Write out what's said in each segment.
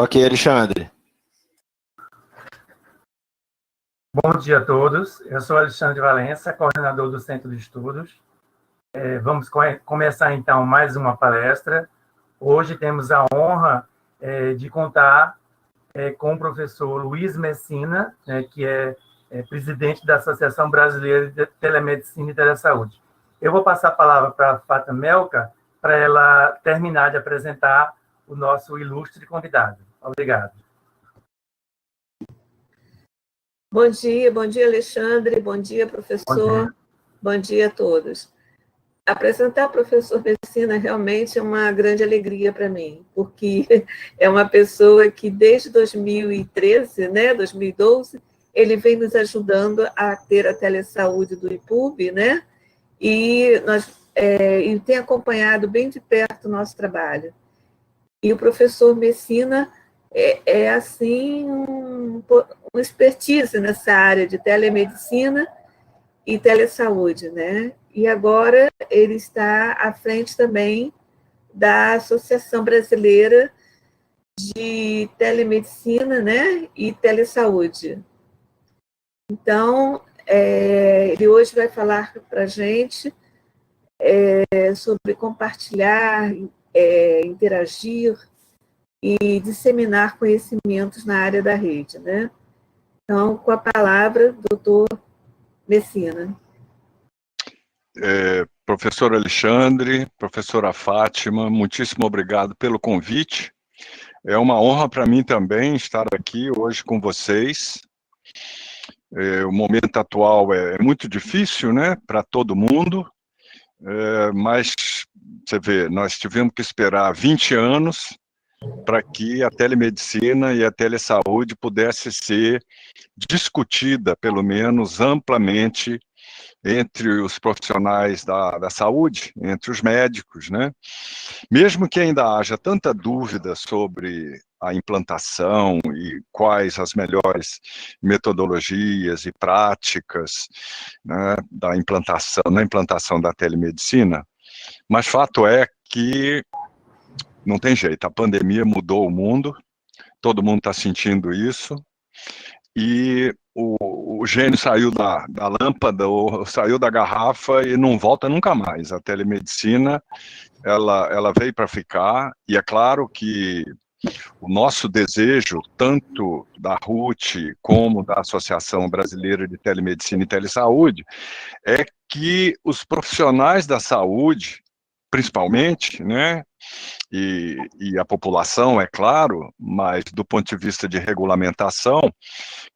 Ok, Alexandre. Bom dia a todos. Eu sou Alexandre Valença, coordenador do Centro de Estudos. Vamos começar, então, mais uma palestra. Hoje temos a honra de contar com o professor Luiz Messina, que é presidente da Associação Brasileira de Telemedicina e Telesaúde. Eu vou passar a palavra para a Fátima Melka, para ela terminar de apresentar o nosso ilustre convidado. Obrigado. Bom dia, Alexandre, bom dia, professor, bom dia a todos. Apresentar o professor Messina realmente é uma grande alegria para mim, porque é uma pessoa que desde 2013, 2012, ele vem nos ajudando a ter a telesaúde do IPUB, e tem acompanhado bem de perto o nosso trabalho. E o professor Messina assim, uma expertise nessa área de telemedicina e telesaúde, E agora ele está à frente também da Associação Brasileira de Telemedicina, e Telesaúde. Então, ele hoje vai falar para a gente sobre compartilhar, interagir e disseminar conhecimentos na área da rede, Então, com a palavra, doutor Messina. Professor Alexandre, professora Fátima, muitíssimo obrigado pelo convite. É uma honra para mim também estar aqui hoje com vocês. O momento atual é muito difícil, para todo mundo, mas você vê, nós tivemos que esperar 20 anos para que a telemedicina e a telesaúde pudesse ser discutida, pelo menos amplamente, entre os profissionais da saúde, entre os médicos, Mesmo que ainda haja tanta dúvida sobre a implantação e quais as melhores metodologias e práticas na implantação da telemedicina, mas fato é que não tem jeito, a pandemia mudou o mundo, todo mundo está sentindo isso, e o gênio saiu da lâmpada, ou saiu da garrafa e não volta nunca mais. A telemedicina, ela veio para ficar, e é claro que o nosso desejo, tanto da RUT como da Associação Brasileira de Telemedicina e Telesaúde, é que os profissionais da saúde, principalmente, e a população, é claro, mas do ponto de vista de regulamentação,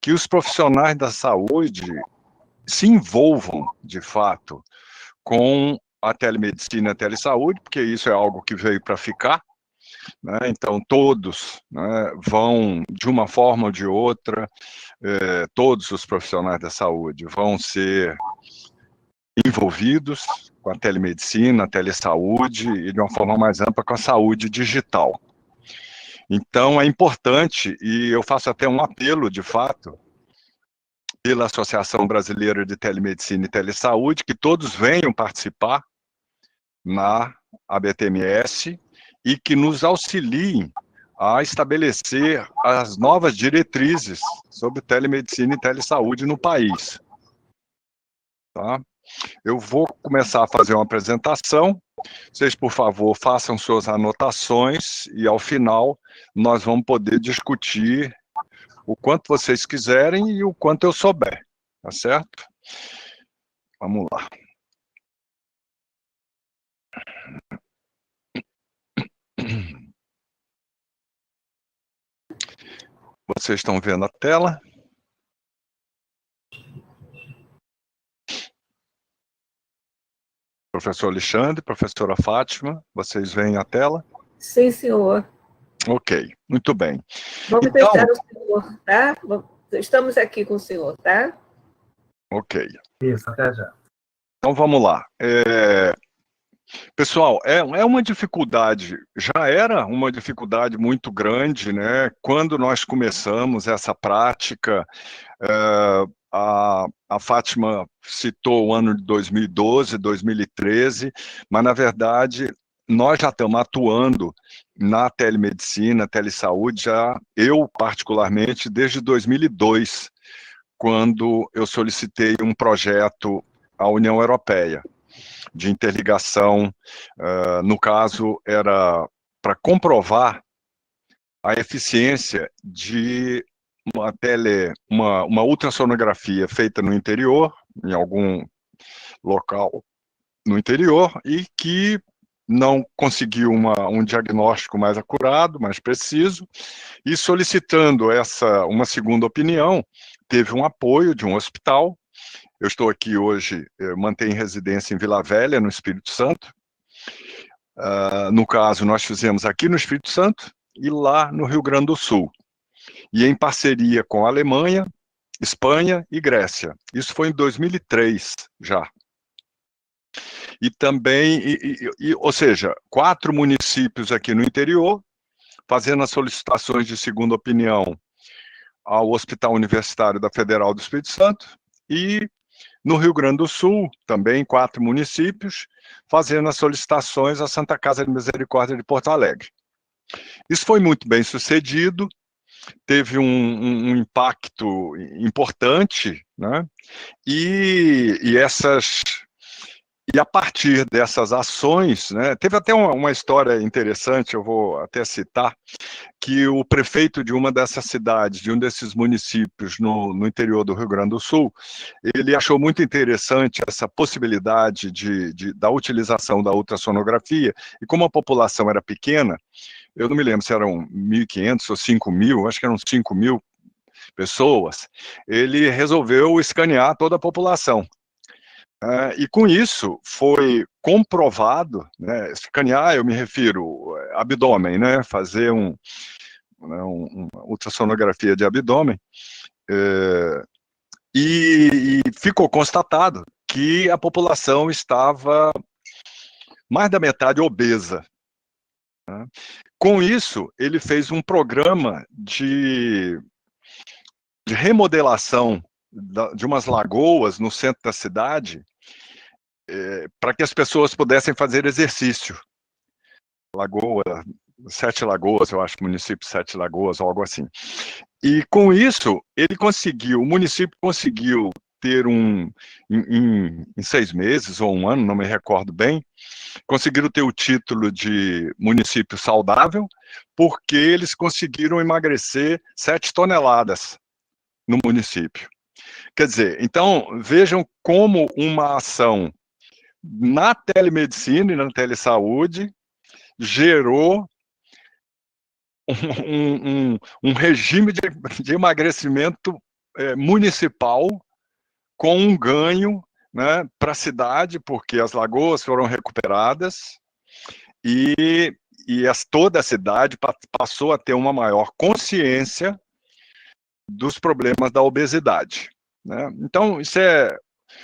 que os profissionais da saúde se envolvam, de fato, com a telemedicina e a telesaúde, porque isso é algo que veio para ficar, Então todos vão, de uma forma ou de outra, todos os profissionais da saúde vão ser envolvidos com a telemedicina, a telesaúde e de uma forma mais ampla com a saúde digital. Então é importante, e eu faço até um apelo, de fato, pela Associação Brasileira de Telemedicina e Telesaúde, que todos venham participar na ABTMS e que nos auxiliem a estabelecer as novas diretrizes sobre telemedicina e telesaúde no país. Tá? Eu vou começar a fazer uma apresentação. Vocês, por favor, façam suas anotações e, ao final, nós vamos poder discutir o quanto vocês quiserem e o quanto eu souber, tá certo? Vamos lá. Vocês estão vendo a tela? Professor Alexandre, professora Fátima, vocês veem a tela? Sim, senhor. Ok, muito bem. Vamos deixar o senhor, tá? Estamos aqui com o senhor, tá? Ok. Isso, até já. Então, vamos lá. Pessoal, é uma dificuldade, já era uma dificuldade muito grande, Quando nós começamos essa prática, a Fátima citou o ano de 2012, 2013, mas, na verdade, nós já estamos atuando na telemedicina, telesaúde, eu particularmente, desde 2002, quando eu solicitei um projeto à União Europeia, de interligação, no caso, era para comprovar a eficiência de uma ultrassonografia feita no interior, em algum local no interior, e que não conseguiu um diagnóstico mais acurado, mais preciso, e solicitando uma segunda opinião, teve um apoio de um hospital. Eu estou aqui hoje, mantenho residência em Vila Velha, no Espírito Santo. No caso, nós fizemos aqui no Espírito Santo e lá no Rio Grande do Sul. E em parceria com a Alemanha, Espanha e Grécia. Isso foi em 2003 já. E também, ou seja, 4 municípios aqui no interior, fazendo as solicitações de segunda opinião ao Hospital Universitário da Federal do Espírito Santo, e no Rio Grande do Sul, também 4 municípios, fazendo as solicitações à Santa Casa de Misericórdia de Porto Alegre. Isso foi muito bem sucedido, teve um impacto importante, né? E a partir dessas ações, né, teve até uma história interessante, eu vou até citar, que o prefeito de uma dessas cidades, de um desses municípios no interior do Rio Grande do Sul, ele achou muito interessante essa possibilidade da utilização da ultrassonografia, e como a população era pequena, eu não me lembro se eram 1.500 ou 5.000, acho que eram 5.000 pessoas, ele resolveu escanear toda a população. E com isso foi comprovado, né, escanear, eu me refiro abdômen, né, fazer uma ultrassonografia de abdômen, e ficou constatado que a população estava mais da metade obesa. Né? Com isso, ele fez um programa de remodelação de umas lagoas no centro da cidade, para que as pessoas pudessem fazer exercício. Lagoa, 7 Lagoas, eu acho, município 7 Lagoas, ou algo assim. E com isso, o município conseguiu ter em 6 meses ou 1 ano, não me recordo bem, conseguiram ter o título de município saudável, porque eles conseguiram emagrecer 7 toneladas no município. Quer dizer, então, vejam como uma ação na telemedicina e na telesaúde gerou um regime de emagrecimento municipal com um ganho, né, para a cidade, porque as lagoas foram recuperadas e toda a cidade passou a ter uma maior consciência dos problemas da obesidade. Né? Então, isso é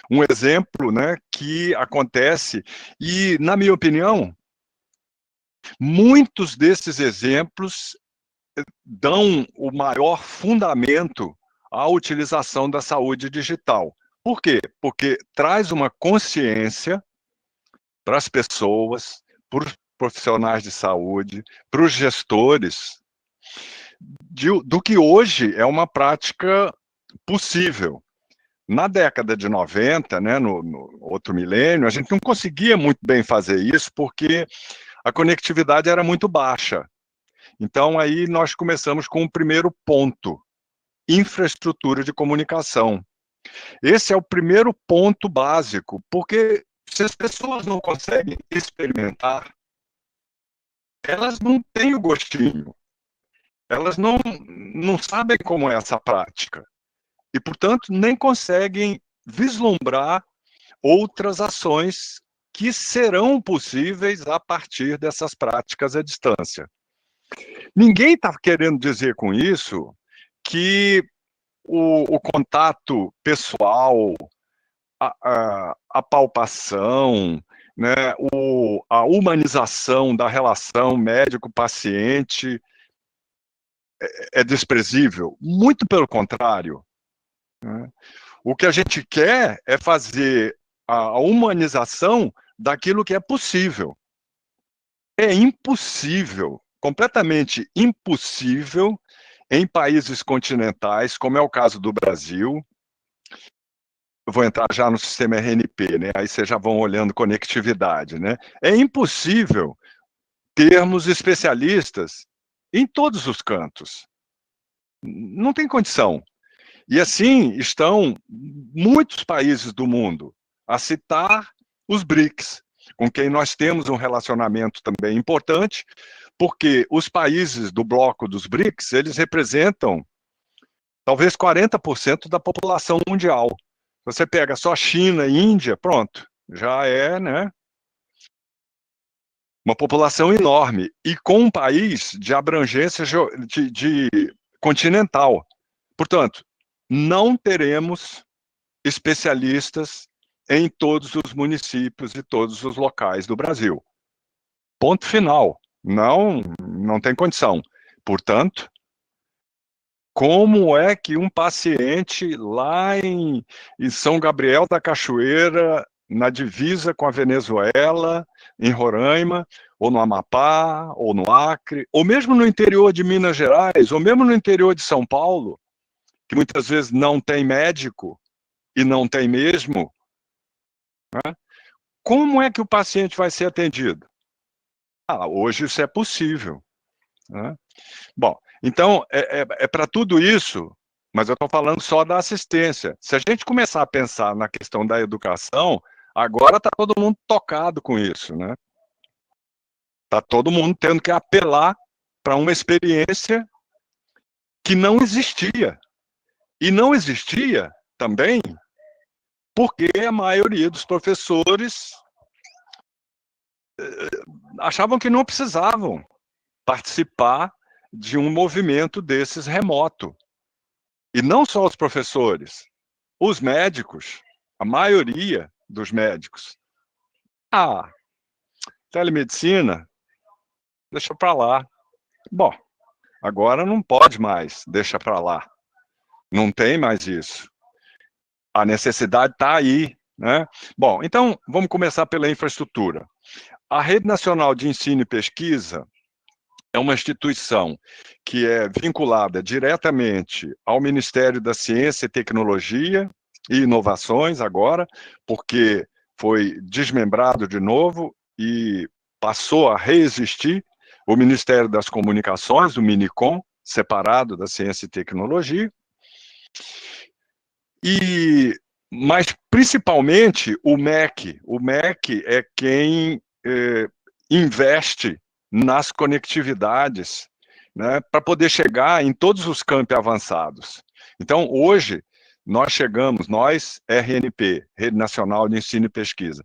um exemplo, né, que acontece, e, na minha opinião, muitos desses exemplos dão o maior fundamento à utilização da saúde digital. Por quê? Porque traz uma consciência para as pessoas, para os profissionais de saúde, para os gestores, do que hoje é uma prática possível. Na década de 90, né, no outro milênio, a gente não conseguia muito bem fazer isso, porque a conectividade era muito baixa. Então, aí nós começamos com o primeiro ponto, infraestrutura de comunicação. Esse é o primeiro ponto básico, porque se as pessoas não conseguem experimentar, elas não têm o gostinho, elas não sabem como é essa prática, e, portanto, nem conseguem vislumbrar outras ações que serão possíveis a partir dessas práticas à distância. Ninguém está querendo dizer com isso que o contato pessoal, a palpação, né, a humanização da relação médico-paciente é desprezível. Muito pelo contrário. Né? O que a gente quer é fazer a humanização daquilo que é possível. É impossível, completamente impossível, em países continentais, como é o caso do Brasil. Eu vou entrar já no sistema RNP, né? Aí vocês já vão olhando conectividade, né? É impossível termos especialistas em todos os cantos. Não tem condição. E assim estão muitos países do mundo, a citar os BRICS, com quem nós temos um relacionamento também importante, porque os países do bloco dos BRICS, eles representam talvez 40% da população mundial. Você pega só China e Índia, pronto, já é, né, uma população enorme e com um país de abrangência de continental. Portanto, não teremos especialistas em todos os municípios e todos os locais do Brasil. Ponto final. Não tem condição. Portanto, como é que um paciente lá em São Gabriel da Cachoeira, na divisa com a Venezuela, em Roraima, ou no Amapá, ou no Acre, ou mesmo no interior de Minas Gerais, ou mesmo no interior de São Paulo, que muitas vezes não tem médico, e não tem mesmo, né? Como é que o paciente vai ser atendido? Hoje isso é possível, né? Bom, então, para tudo isso, mas eu estou falando só da assistência. Se a gente começar a pensar na questão da educação, agora está todo mundo tocado com isso, né? Está todo mundo tendo que apelar para uma experiência que não existia. E não existia também porque a maioria dos professores achavam que não precisavam participar de um movimento desses remoto. E não só os professores, os médicos, a maioria dos médicos. Telemedicina, deixa para lá. Bom, agora não pode mais, deixa para lá. Não tem mais isso. A necessidade está aí, né? Bom, então vamos começar pela infraestrutura. A Rede Nacional de Ensino e Pesquisa é uma instituição que é vinculada diretamente ao Ministério da Ciência e Tecnologia e Inovações agora, porque foi desmembrado de novo e passou a reexistir o Ministério das Comunicações, o Minicom, separado da Ciência e Tecnologia. Mas principalmente o MEC. O MEC é quem investe nas conectividades, né, para poder chegar em todos os campi avançados. Então, hoje, nós chegamos, nós, RNP, Rede Nacional de Ensino e Pesquisa,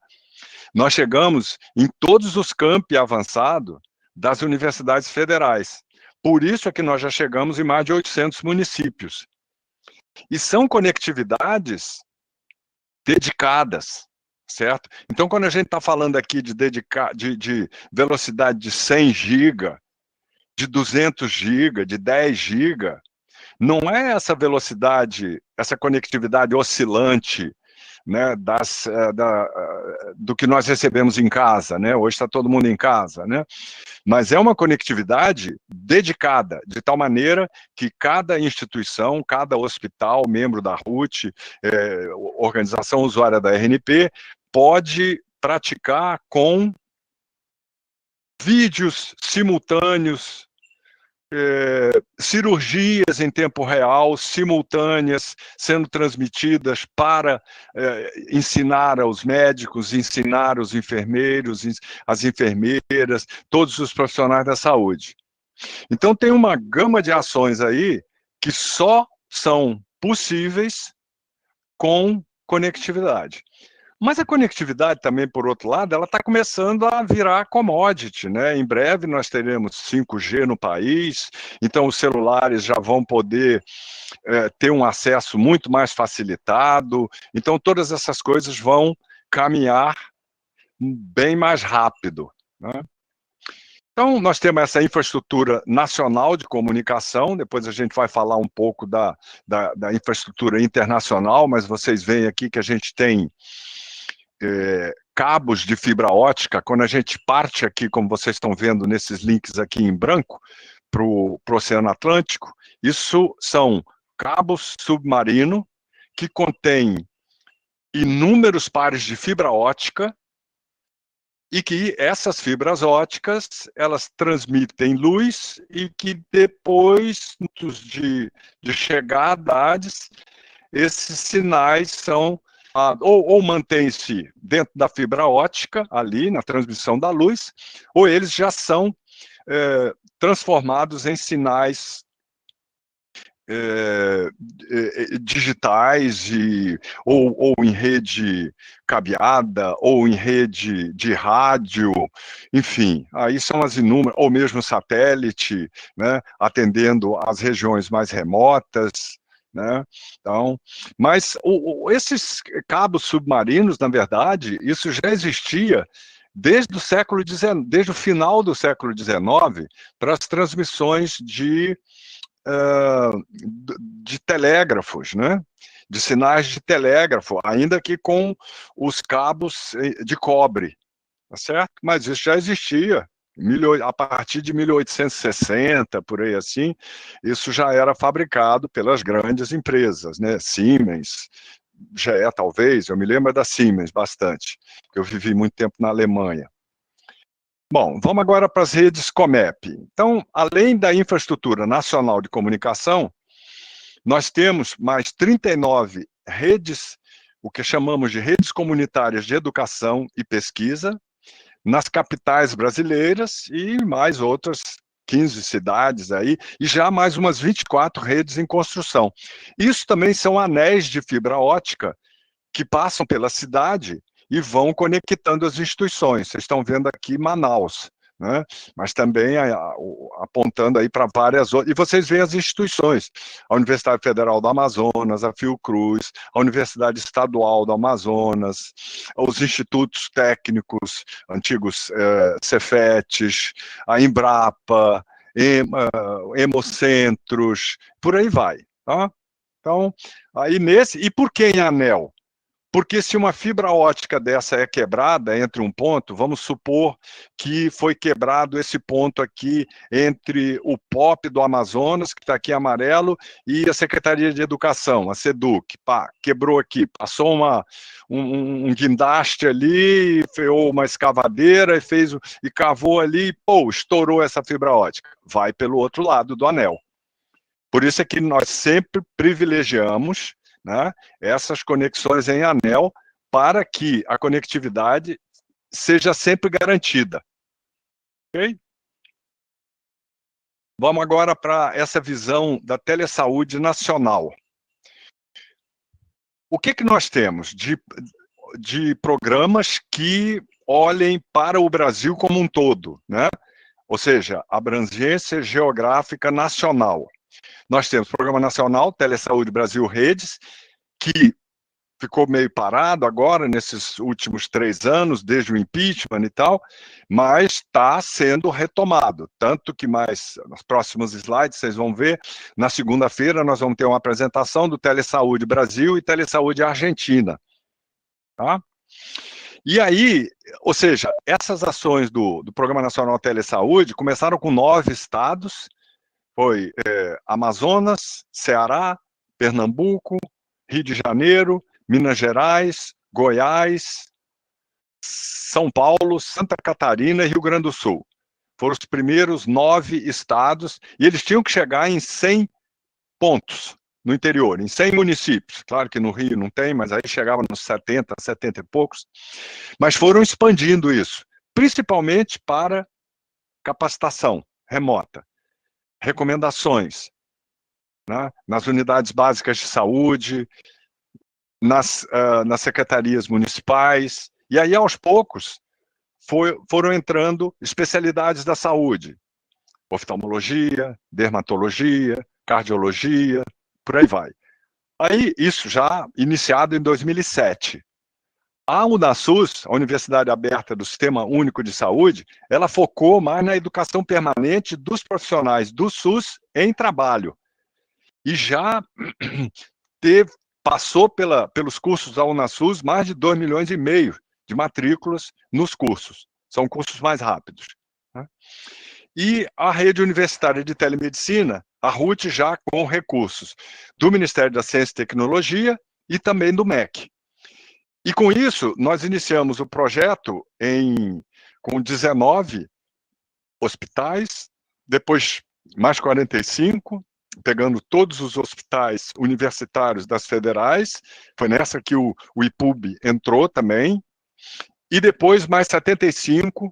nós chegamos em todos os campi avançados das universidades federais. Por isso é que nós já chegamos em mais de 800 municípios. E são conectividades dedicadas, certo? Então, quando a gente está falando aqui de velocidade de 100 GB, de 200 GB, de 10 GB, não é essa velocidade, essa conectividade oscilante, né, do que nós recebemos em casa, né? Hoje está todo mundo em casa, né? Mas é uma conectividade dedicada, de tal maneira que cada instituição, cada hospital, membro da RUT, organização usuária da RNP, pode praticar com vídeos simultâneos, cirurgias em tempo real, simultâneas, sendo transmitidas para ensinar aos médicos, ensinar os enfermeiros, as enfermeiras, todos os profissionais da saúde. Então, tem uma gama de ações aí que só são possíveis com conectividade. Mas a conectividade também, por outro lado, ela está começando a virar commodity, né? Em breve nós teremos 5G no país, então os celulares já vão poder ter um acesso muito mais facilitado, então todas essas coisas vão caminhar bem mais rápido, né? Então, nós temos essa infraestrutura nacional de comunicação, depois a gente vai falar um pouco da infraestrutura internacional, mas vocês veem aqui que a gente tem cabos de fibra ótica, quando a gente parte aqui, como vocês estão vendo nesses links aqui em branco, para o Oceano Atlântico, isso são cabos submarinos que contêm inúmeros pares de fibra ótica e que essas fibras óticas, elas transmitem luz e que depois de chegar a dados, esses sinais são ou mantêm-se dentro da fibra ótica, ali na transmissão da luz, ou eles já são transformados em sinais digitais, ou em rede cabeada, ou em rede de rádio, enfim, aí são as inúmeras, ou mesmo satélite, né, atendendo às regiões mais remotas, né? Então, mas esses cabos submarinos, na verdade, isso já existia desde o século XIX, desde o final do século XIX, para as transmissões de telégrafos, né? De sinais de telégrafo, ainda que com os cabos de cobre, tá certo? Mas isso já existia. A partir de 1860, por aí assim, isso já era fabricado pelas grandes empresas, né? Siemens, GE talvez, eu me lembro da Siemens bastante, porque eu vivi muito tempo na Alemanha. Bom, vamos agora para as redes Comep. Então, além da infraestrutura nacional de comunicação, nós temos mais 39 redes, o que chamamos de redes comunitárias de educação e pesquisa, nas capitais brasileiras e mais outras 15 cidades aí, e já mais umas 24 redes em construção. Isso também são anéis de fibra ótica que passam pela cidade e vão conectando as instituições. Vocês estão vendo aqui Manaus, né? Mas também apontando aí para várias outras. E vocês veem as instituições, a Universidade Federal do Amazonas, a Fiocruz, a Universidade Estadual do Amazonas, os institutos técnicos, antigos Cefetes, a Embrapa, Hemocentros, por aí vai. Tá? Então, aí e por que em anel? Porque se uma fibra ótica dessa é quebrada entre um ponto, vamos supor que foi quebrado esse ponto aqui entre o POP do Amazonas, que está aqui amarelo, e a Secretaria de Educação, a SEDUC, pá, quebrou aqui, passou um guindaste ali, ou uma escavadeira e cavou ali, pô, estourou essa fibra ótica. Vai pelo outro lado do anel. Por isso é que nós sempre privilegiamos, né, essas conexões em anel para que a conectividade seja sempre garantida. Ok? Vamos agora para essa visão da telesaúde nacional. O que nós temos de programas que olhem para o Brasil como um todo, né? Ou seja, abrangência geográfica nacional. Nós temos o Programa Nacional Telesaúde Brasil Redes, que ficou meio parado agora, nesses últimos 3 anos, desde o impeachment e tal, mas está sendo retomado. Tanto que nos próximos slides, vocês vão ver, na segunda-feira nós vamos ter uma apresentação do Telesaúde Brasil e Telesaúde Argentina. Tá? E aí, ou seja, essas ações do Programa Nacional Telesaúde começaram com 9 estados, foi Amazonas, Ceará, Pernambuco, Rio de Janeiro, Minas Gerais, Goiás, São Paulo, Santa Catarina e Rio Grande do Sul. Foram os primeiros 9 estados, e eles tinham que chegar em 100 pontos no interior, em 100 municípios. Claro que no Rio não tem, mas aí chegava nos 70 e poucos. Mas foram expandindo isso, principalmente para capacitação remota. Recomendações, né, nas unidades básicas de saúde, nas secretarias municipais, e aí aos poucos foram entrando especialidades da saúde, oftalmologia, dermatologia, cardiologia, por aí vai. Aí isso já iniciado em 2007. A UNASUS, a Universidade Aberta do Sistema Único de Saúde, ela focou mais na educação permanente dos profissionais do SUS em trabalho. E já passou pelos cursos da UNASUS mais de 2,5 milhões de matrículas nos cursos. São cursos mais rápidos, né? E a rede universitária de telemedicina, a RUT, já com recursos do Ministério da Ciência e Tecnologia e também do MEC. E com isso, nós iniciamos o projeto com 19 hospitais, depois mais 45, pegando todos os hospitais universitários das federais, foi nessa que o IPUB entrou também, e depois mais 75,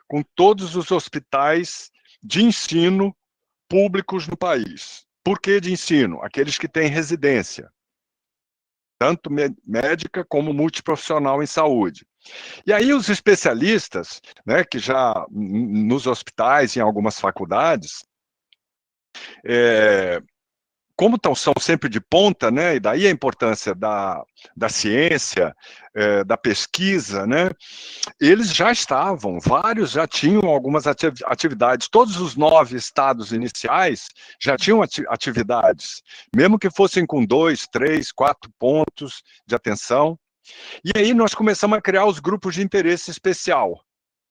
com todos os hospitais de ensino públicos no país. Por que de ensino? Aqueles que têm residência, tanto médica como multiprofissional em saúde. E aí os especialistas, né, que já nos hospitais, em algumas faculdades, como são sempre de ponta, né, e daí a importância da ciência, da pesquisa, né, eles já estavam, vários já tinham algumas atividades, todos os 9 estados iniciais já tinham atividades, mesmo que fossem com 2, 3, 4 pontos de atenção. E aí nós começamos a criar os grupos de interesse especial.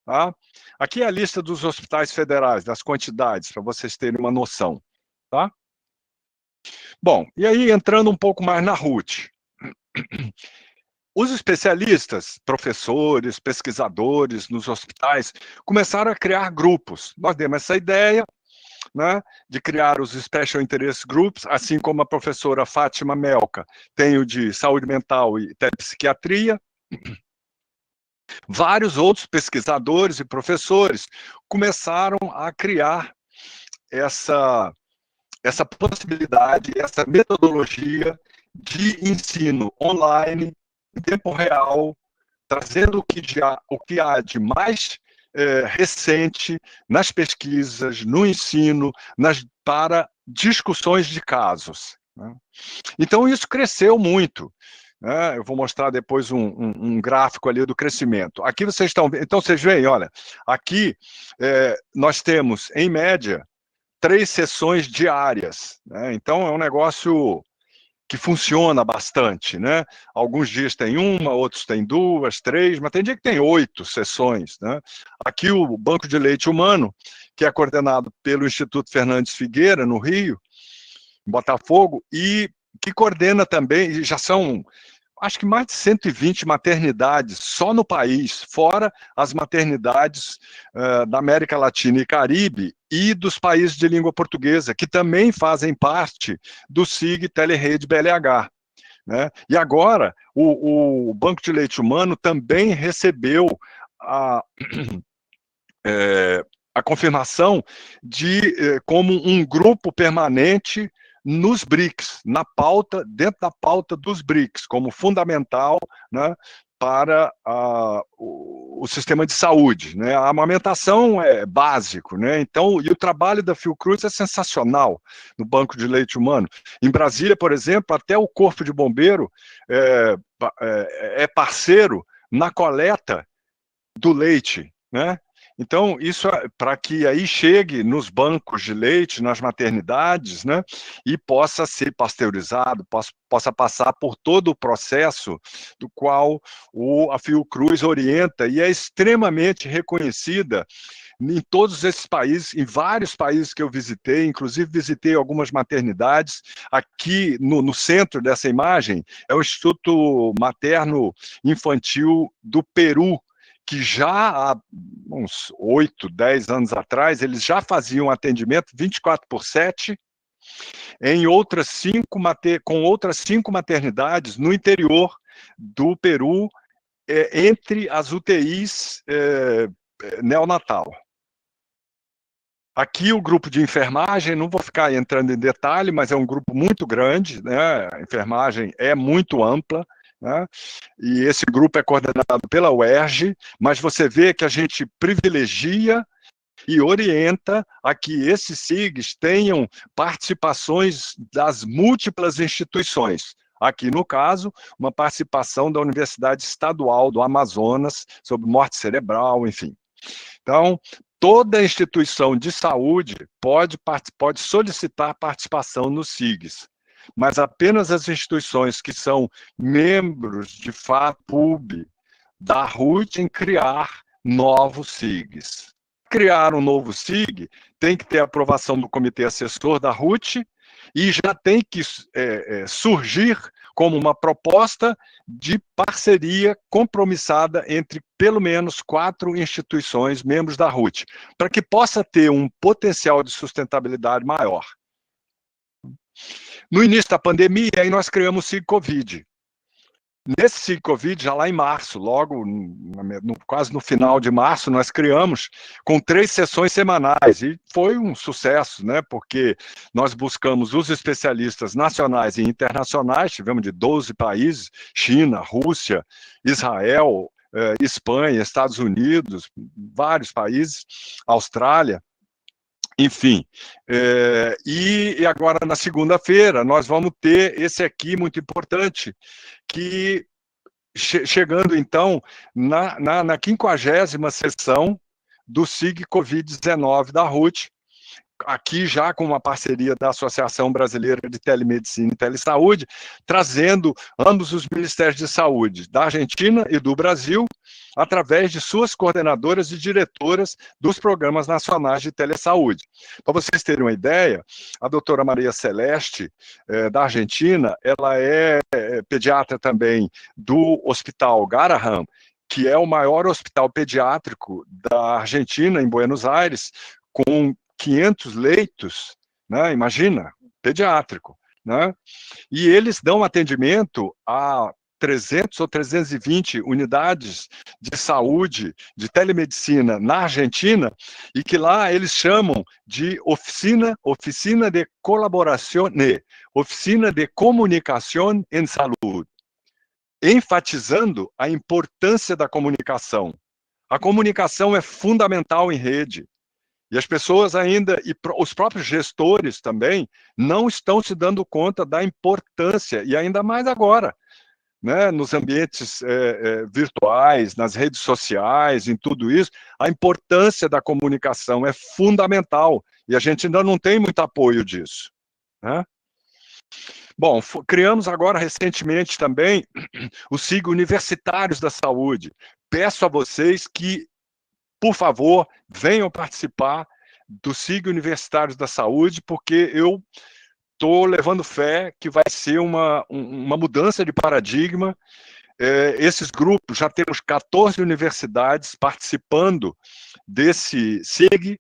Tá? Aqui é a lista dos hospitais federais, das quantidades, para vocês terem uma noção. Tá? Bom, e aí entrando um pouco mais na RUT. Os especialistas, professores, pesquisadores nos hospitais, começaram a criar grupos. Nós demos essa ideia, né, de criar os Special Interest Groups, assim como a professora Fátima Melka tem o de saúde mental e telepsiquiatria. Vários outros pesquisadores e professores começaram a criar essa possibilidade, essa metodologia de ensino online, em tempo real, trazendo o que há de mais recente nas pesquisas, no ensino, para discussões de casos. Né? Então, isso cresceu muito. Né? Eu vou mostrar depois um gráfico ali do crescimento. Aqui vocês estão vendo, então vocês veem, olha, aqui nós temos, em média, 3 sessões diárias. Né? Então, é um negócio que funciona bastante, né? Alguns dias tem uma, outros tem 2, 3, mas tem dia que tem 8 sessões, né? Aqui o Banco de Leite Humano, que é coordenado pelo Instituto Fernandes Figueira, no Rio, em Botafogo, e que coordena também, já são, acho que mais de 120 maternidades só no país, fora as maternidades da América Latina e Caribe e dos países de língua portuguesa, que também fazem parte do SIG Telerede BLH. Né? E agora, o Banco de Leite Humano também recebeu a confirmação de como um grupo permanente nos BRICS, dentro da pauta dos BRICS, como fundamental, né, para o sistema de saúde. Né? A amamentação é básico, né? Então, e o trabalho da Fiocruz é sensacional no Banco de Leite Humano. Em Brasília, por exemplo, até o Corpo de Bombeiro é parceiro na coleta do leite, né? Então, isso para que aí chegue nos bancos de leite, nas maternidades, né, e possa ser pasteurizado, possa passar por todo o processo do qual a Fiocruz orienta e é extremamente reconhecida em todos esses países, em vários países que eu visitei, inclusive visitei algumas maternidades. Aqui no centro dessa imagem é o Instituto Materno Infantil do Peru, que já há uns 8, 10 anos atrás, eles já faziam atendimento 24/7 em com outras 5 maternidades no interior do Peru, entre as UTIs neonatal. Aqui o grupo de enfermagem, não vou ficar entrando em detalhe, mas é um grupo muito grande, né? A enfermagem é muito ampla, né? E esse grupo é coordenado pela UERJ, mas você vê que a gente privilegia e orienta a que esses SIGs tenham participações das múltiplas instituições. Aqui, no caso, uma participação da Universidade Estadual do Amazonas sobre morte cerebral, enfim. Então, toda instituição de saúde pode solicitar participação nos SIGs, mas apenas as instituições que são membros, de fato, PUB, da RUT em criar novos SIGs. Criar um novo SIG tem que ter a aprovação do comitê assessor da RUT e já tem que surgir como uma proposta de parceria compromissada entre pelo menos 4 instituições membros da RUT, para que possa ter um potencial de sustentabilidade maior. No início da pandemia, aí nós criamos o SIG Covid. Nesse SIG Covid, já lá em março, logo, quase no final de março, nós criamos com 3 sessões semanais, e foi um sucesso, né, porque nós buscamos os especialistas nacionais e internacionais, tivemos de 12 países, China, Rússia, Israel, Espanha, Estados Unidos, vários países, Austrália, enfim, e agora na segunda-feira nós vamos ter esse aqui muito importante, que chegando então na 50ª sessão do SIG Covid-19 da RUT, aqui já com uma parceria da Associação Brasileira de Telemedicina e Telesaúde, trazendo ambos os Ministérios de Saúde da Argentina e do Brasil, através de suas coordenadoras e diretoras dos programas nacionais de telesaúde. Para vocês terem uma ideia, a doutora Maria Celeste, da Argentina, ela é pediatra também do Hospital Garrahan, que é o maior hospital pediátrico da Argentina, em Buenos Aires, com 500 leitos, né? Imagina, pediátrico, né? E eles dão atendimento a 300 ou 320 unidades de saúde, de telemedicina na Argentina, e que lá eles chamam de oficina de colaboração, oficina de comunicação em saúde, enfatizando a importância da comunicação. A comunicação é fundamental em rede. E as pessoas ainda, e os próprios gestores também, não estão se dando conta da importância, e ainda mais agora, né, nos ambientes virtuais, nas redes sociais, em tudo isso, a importância da comunicação é fundamental, e a gente ainda não tem muito apoio disso, né? Bom, criamos agora recentemente também o SIG Universitários da Saúde. Peço a vocês que, por favor, venham participar do SIG Universitários da Saúde, porque eu estou levando fé que vai ser uma mudança de paradigma. Esses grupos, já temos 14 universidades participando desse SIG,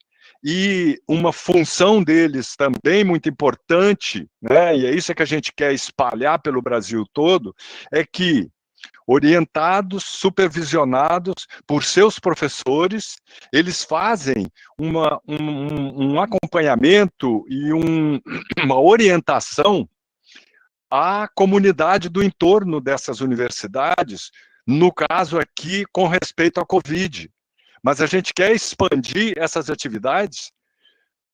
e uma função deles também muito importante, né, e é isso que a gente quer espalhar pelo Brasil todo, é que, orientados, supervisionados por seus professores, eles fazem um acompanhamento e uma orientação à comunidade do entorno dessas universidades, no caso aqui, com respeito à Covid. Mas a gente quer expandir essas atividades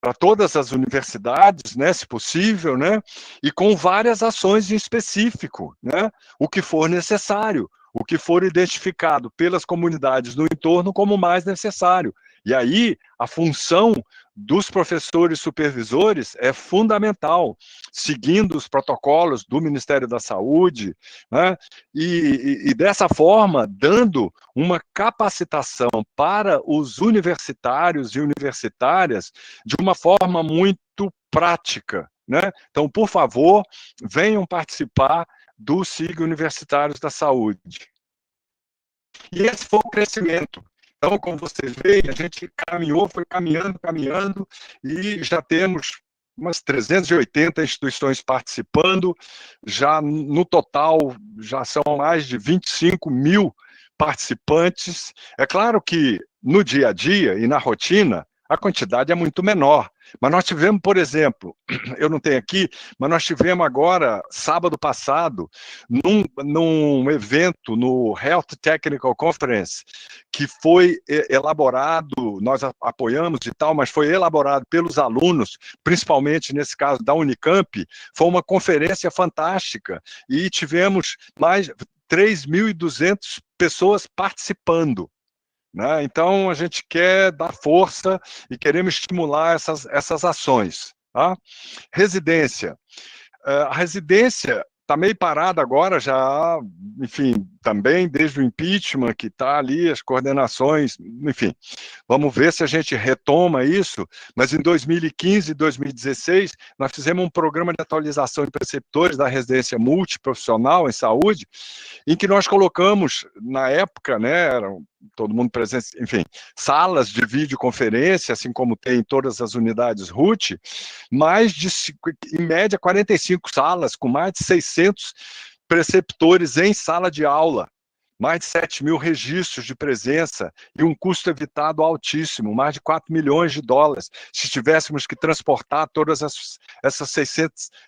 para todas as universidades, né, se possível, né, e com várias ações em específico, né, o que for necessário, o que for identificado pelas comunidades no entorno como mais necessário. E aí, a função dos professores supervisores é fundamental, seguindo os protocolos do Ministério da Saúde, né, e dessa forma, dando uma capacitação para os universitários e universitárias de uma forma muito prática, né? Então, por favor, venham participar do SIG Universitários da Saúde. E esse foi o crescimento. Então, como vocês veem, a gente caminhou, foi caminhando, e já temos umas 380 instituições participando, já no total, já são mais de 25 mil participantes. É claro que no dia a dia e na rotina, a quantidade é muito menor. Mas nós tivemos, por exemplo, eu não tenho aqui, mas nós tivemos agora, sábado passado, num evento, no Health Technical Conference, que foi elaborado, nós apoiamos e tal, mas foi elaborado pelos alunos, principalmente nesse caso da Unicamp. Foi uma conferência fantástica, e tivemos mais de 3.200 pessoas participando, né? Então, a gente quer dar força e queremos estimular essas ações. Tá? Residência. A residência está meio parada agora, já, enfim, também desde o impeachment, que está ali, as coordenações, enfim. Vamos ver se a gente retoma isso, mas em 2015 e 2016, nós fizemos um programa de atualização de preceptores da residência multiprofissional em saúde, em que nós colocamos, na época, né, eram todo mundo presente, enfim, salas de videoconferência, assim como tem em todas as unidades RUT, mais de, em média, 45 salas, com mais de 600 preceptores em sala de aula, mais de 7 mil registros de presença e um custo evitado altíssimo, mais de 4 milhões de dólares, se tivéssemos que transportar todas essas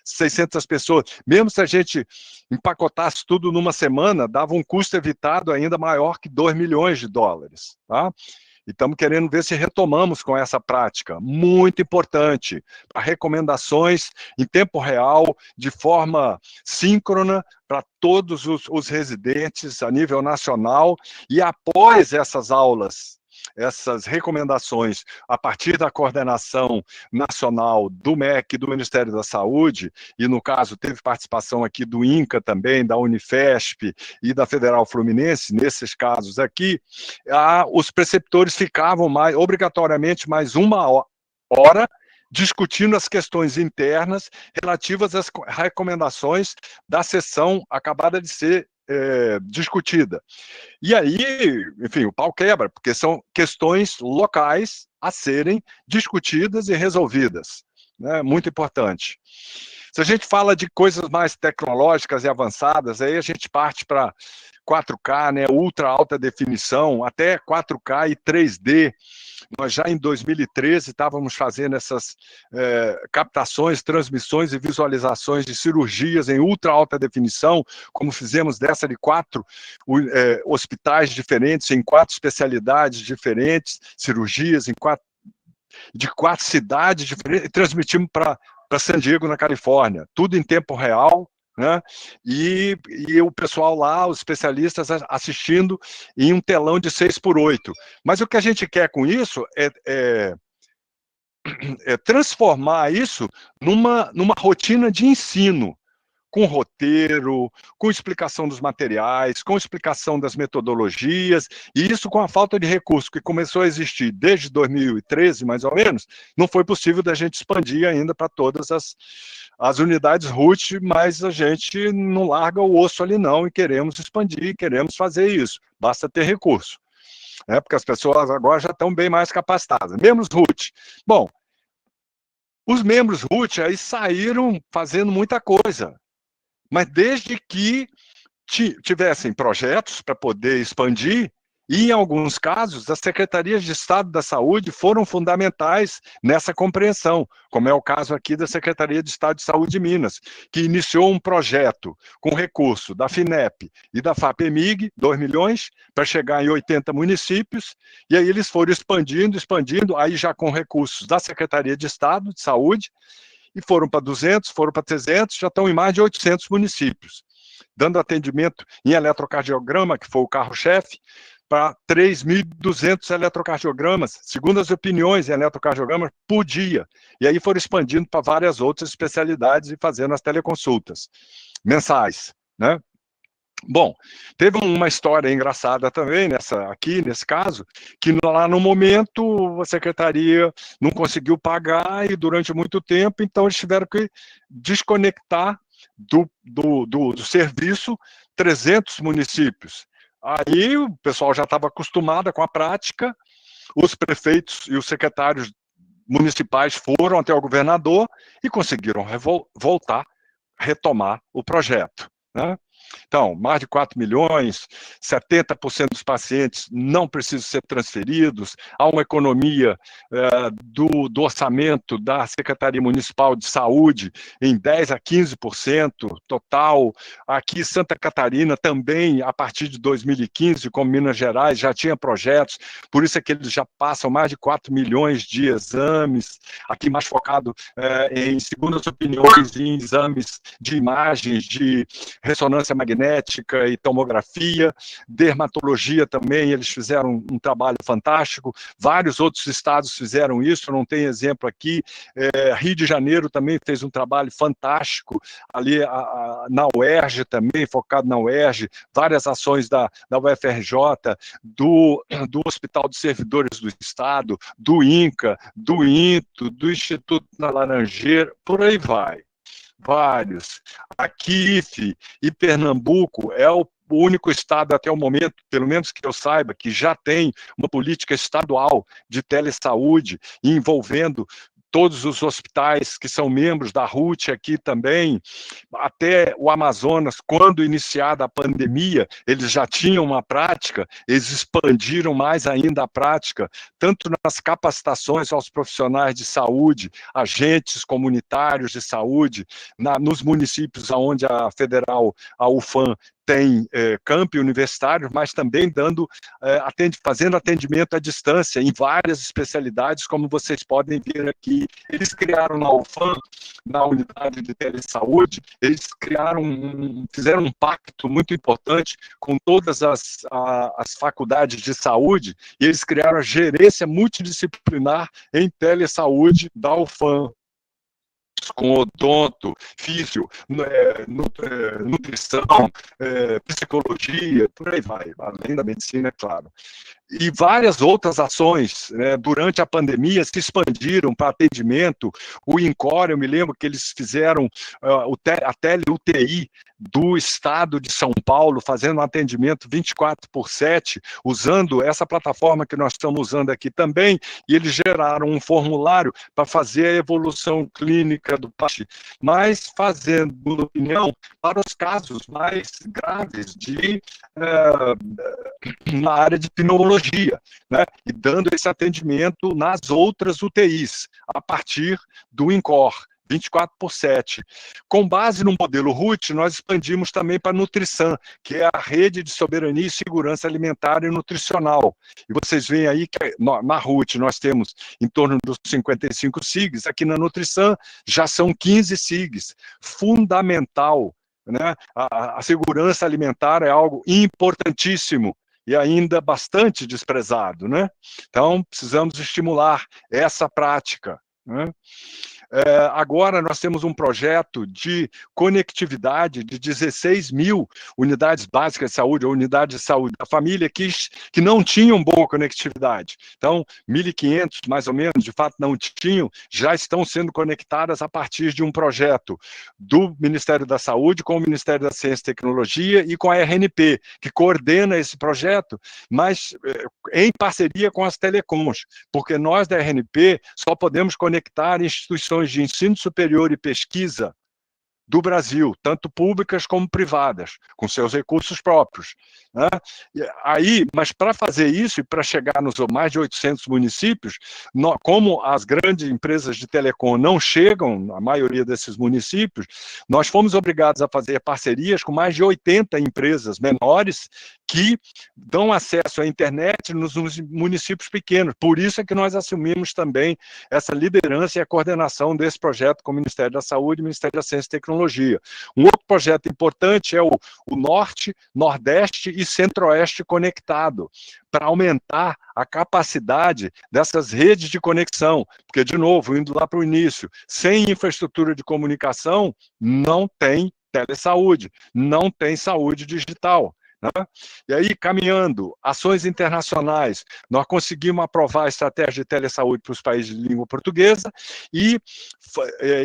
600 pessoas. Mesmo se a gente empacotasse tudo numa semana, dava um custo evitado ainda maior que 2 milhões de dólares. Tá? E estamos querendo ver se retomamos com essa prática, muito importante, para recomendações em tempo real, de forma síncrona, para todos os residentes a nível nacional, e após essas aulas, essas recomendações, a partir da coordenação nacional do MEC, do Ministério da Saúde, e no caso teve participação aqui do INCA também, da Unifesp e da Federal Fluminense, nesses casos aqui, os preceptores ficavam obrigatoriamente mais uma hora discutindo as questões internas relativas às recomendações da sessão acabada de ser discutida. E aí, enfim, o pau quebra, porque são questões locais a serem discutidas e resolvidas, né? Muito importante. Se a gente fala de coisas mais tecnológicas e avançadas, aí a gente parte para 4K, né, ultra alta definição, até 4K e 3D. Nós já em 2013 estávamos fazendo essas captações, transmissões e visualizações de cirurgias em ultra alta definição, como fizemos dessa de 4 hospitais diferentes, em 4 especialidades diferentes, cirurgias de 4 cidades diferentes, e transmitimos para San Diego, na Califórnia, tudo em tempo real, né? E o pessoal lá, os especialistas assistindo em um telão de 6x8. Mas o que a gente quer com isso é transformar isso numa rotina de ensino, com roteiro, com explicação dos materiais, com explicação das metodologias, e isso com a falta de recurso que começou a existir desde 2013, mais ou menos, não foi possível da gente expandir ainda para todas as unidades RUT, mas a gente não larga o osso ali não, e queremos expandir, queremos fazer isso, basta ter recurso, né? Porque as pessoas agora já estão bem mais capacitadas. Membros RUT, bom, os membros RUT aí saíram fazendo muita coisa, mas desde que tivessem projetos para poder expandir, e em alguns casos, as secretarias de Estado da Saúde foram fundamentais nessa compreensão, como é o caso aqui da Secretaria de Estado de Saúde de Minas, que iniciou um projeto com recurso da FINEP e da FAPEMIG, 2 milhões, para chegar em 80 municípios, e aí eles foram expandindo, aí já com recursos da Secretaria de Estado de Saúde, e foram para 200, foram para 300, já estão em mais de 800 municípios, dando atendimento em eletrocardiograma, que foi o carro-chefe, para 3.200 eletrocardiogramas, segundo as opiniões em eletrocardiogramas, por dia. E aí foram expandindo para várias outras especialidades e fazendo as teleconsultas mensais, né? Bom, teve uma história engraçada também nesse caso, que lá no momento a secretaria não conseguiu pagar e durante muito tempo, então eles tiveram que desconectar do serviço 300 municípios. Aí o pessoal já estava acostumado com a prática, os prefeitos e os secretários municipais foram até o governador e conseguiram retomar o projeto, né? Então, mais de 4 milhões, 70% dos pacientes não precisam ser transferidos, há uma economia do orçamento da Secretaria Municipal de Saúde em 10% a 15% total. Aqui Santa Catarina também, a partir de 2015, como Minas Gerais, já tinha projetos, por isso é que eles já passam mais de 4 milhões de exames, aqui mais focado em segundas opiniões, em exames de imagens, de ressonância ressonância magnética e tomografia, dermatologia também, eles fizeram um trabalho fantástico, vários outros estados fizeram isso, não tem exemplo aqui, Rio de Janeiro também fez um trabalho fantástico, ali na UERJ também, focado na UERJ, várias ações da UFRJ, do Hospital de Servidores do Estado, do INCA, do INTO, do Instituto da Laranjeira, por aí vai. Vários. Aqui, e Pernambuco é o único estado até o momento, pelo menos que eu saiba, que já tem uma política estadual de telesaúde envolvendo todos os hospitais que são membros da RUT aqui também, até o Amazonas, quando iniciada a pandemia, eles já tinham uma prática, eles expandiram mais ainda a prática, tanto nas capacitações aos profissionais de saúde, agentes comunitários de saúde, nos municípios onde a Federal, a UFAM, tem campi universitários, mas também fazendo atendimento à distância em várias especialidades, como vocês podem ver aqui. Eles criaram na UFAM, na unidade de telesaúde, eles fizeram um pacto muito importante com todas as faculdades de saúde, e eles criaram a gerência multidisciplinar em telesaúde da UFAM, com odonto, físio, nutrição, psicologia, por aí vai, além da medicina, é claro. E várias outras ações, né, durante a pandemia se expandiram para atendimento. O INCOR, eu me lembro que eles fizeram a tele-UTI do estado de São Paulo, fazendo um atendimento 24/7, usando essa plataforma que nós estamos usando aqui também, e eles geraram um formulário para fazer a evolução clínica do paciente, mas fazendo, na opinião, para os casos mais graves na área de pneumologia, né? E dando esse atendimento nas outras UTIs, a partir do INCOR, 24/7. Com base no modelo RUT, nós expandimos também para a Nutrisan, que é a Rede de Soberania e Segurança Alimentar e Nutricional. E vocês veem aí que na RUT nós temos em torno dos 55 SIGs, aqui na Nutrisan já são 15 SIGs. Fundamental, né? A segurança alimentar é algo importantíssimo e ainda bastante desprezado, né? Então, precisamos estimular essa prática, né? Agora nós temos um projeto de conectividade de 16 mil unidades básicas de saúde, ou unidades de saúde da família que não tinham boa conectividade. Então, 1.500, mais ou menos, de fato não tinham, já estão sendo conectadas a partir de um projeto do Ministério da Saúde com o Ministério da Ciência e Tecnologia e com a RNP, que coordena esse projeto, mas em parceria com as telecoms, porque nós da RNP só podemos conectar instituições de ensino superior e pesquisa do Brasil, tanto públicas como privadas, com seus recursos próprios, né? Mas para fazer isso e para chegar nos mais de 800 municípios, como as grandes empresas de telecom não chegam, a maioria desses municípios, nós fomos obrigados a fazer parcerias com mais de 80 empresas menores que dão acesso à internet nos municípios pequenos. Por isso é que nós assumimos também essa liderança e a coordenação desse projeto com o Ministério da Saúde e o Ministério da Ciência e Tecnologia. Um outro projeto importante é o Norte, Nordeste e Centro-Oeste conectado, para aumentar a capacidade dessas redes de conexão, porque, de novo, indo lá para o início, sem infraestrutura de comunicação, não tem telesaúde, não tem saúde digital. E aí, caminhando, ações internacionais, nós conseguimos aprovar a estratégia de telesaúde para os países de língua portuguesa e,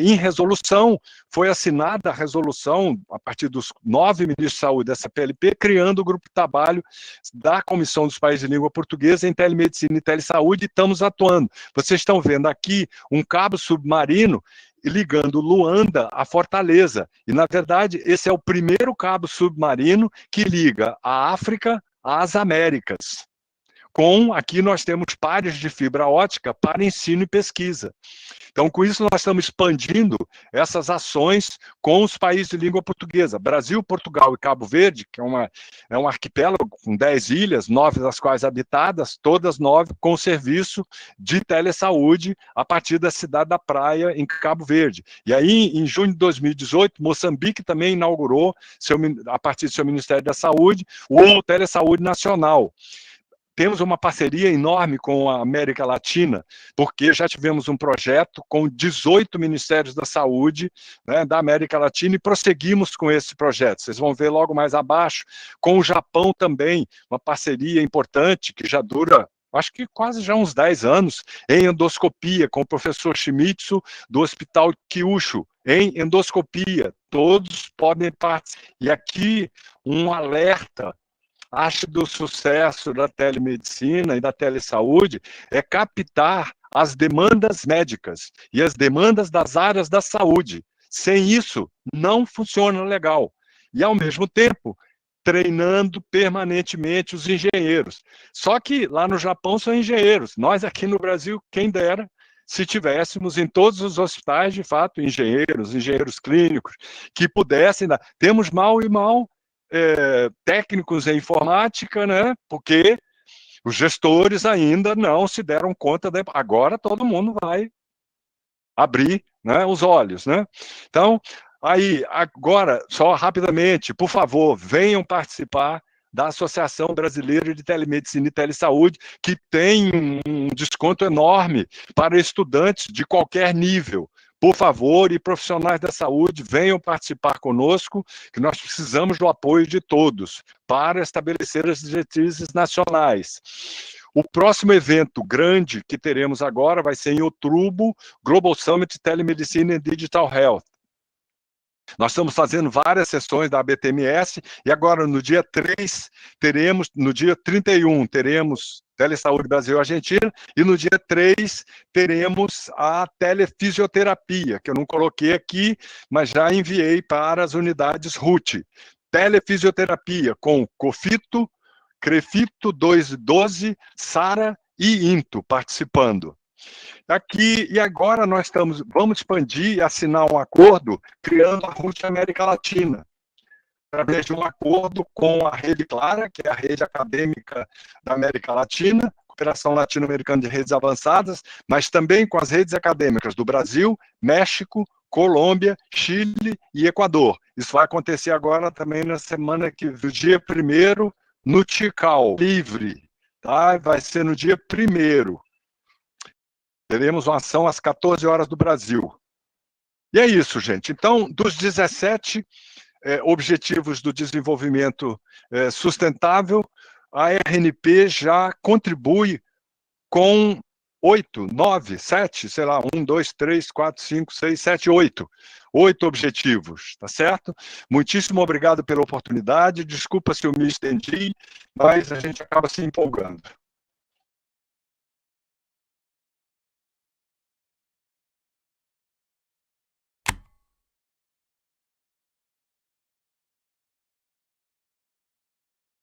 em resolução, foi assinada a resolução, a partir dos 9 ministros de saúde dessa PLP, criando o grupo de trabalho da Comissão dos Países de Língua Portuguesa em telemedicina e telesaúde, e estamos atuando. Vocês estão vendo aqui um cabo submarino ligando Luanda a Fortaleza. E, na verdade, esse é o primeiro cabo submarino que liga a África às Américas. aqui nós temos pares de fibra ótica para ensino e pesquisa. Então, com isso, nós estamos expandindo essas ações com os países de língua portuguesa. Brasil, Portugal e Cabo Verde, que é um arquipélago com 10 ilhas, 9 das quais habitadas, todas 9 com serviço de telesaúde a partir da cidade da Praia, em Cabo Verde. E aí, em junho de 2018, Moçambique também inaugurou, a partir do seu Ministério da Saúde, o Telesaúde Nacional. Temos uma parceria enorme com a América Latina, porque já tivemos um projeto com 18 Ministérios da Saúde, né, da América Latina, e prosseguimos com esse projeto. Vocês vão ver logo mais abaixo, com o Japão também, uma parceria importante que já dura, acho que quase já uns 10 anos, em endoscopia, com o professor Shimizu, do Hospital Kyushu, em endoscopia. Todos podem participar. E aqui, um alerta. Acho do sucesso da telemedicina e da telesaúde é captar as demandas médicas e as demandas das áreas da saúde. Sem isso, não funciona legal. E, ao mesmo tempo, treinando permanentemente os engenheiros. Só que lá no Japão são engenheiros. Nós aqui no Brasil, quem dera, se tivéssemos em todos os hospitais, de fato, engenheiros clínicos, que pudessem dar. Temos mal e mal técnicos em informática, né? Porque os gestores ainda não se deram conta. Agora todo mundo vai abrir, né, os olhos, né? Então, aí, agora, só rapidamente, por favor, venham participar da Associação Brasileira de Telemedicina e Telesaúde, que tem um desconto enorme para estudantes de qualquer nível. Por favor, e profissionais da saúde, venham participar conosco, que nós precisamos do apoio de todos para estabelecer as diretrizes nacionais. O próximo evento grande que teremos agora vai ser em outubro, Global Summit Telemedicine and Digital Health. Nós estamos fazendo várias sessões da ABTMS e agora no dia 3 no dia 31 teremos Telesaúde Brasil Argentina e no dia 3 teremos a telefisioterapia, que eu não coloquei aqui, mas já enviei para as unidades RUT. Telefisioterapia com COFITO, CREFITO 212, SARA e INTO participando. Aqui, e agora nós vamos expandir e assinar um acordo criando a RUT América Latina, através de um acordo com a Rede Clara, que é a rede acadêmica da América Latina, Cooperação Latino-Americana de Redes Avançadas, mas também com as redes acadêmicas do Brasil, México, Colômbia, Chile e Equador. Isso vai acontecer agora também na semana do dia 1º, no Tikal, livre, tá? Vai ser no dia 1º. Teremos uma ação às 14 horas do Brasil. E é isso, gente. Então, dos 17 Objetivos do Desenvolvimento Sustentável, a RNP já contribui com 8, 9, 7, sei lá, 1, 2, 3, 4, 5, 6, 7, 8. 8 objetivos, tá certo? Muitíssimo obrigado pela oportunidade. Desculpa se eu me estendi, mas a gente acaba se empolgando.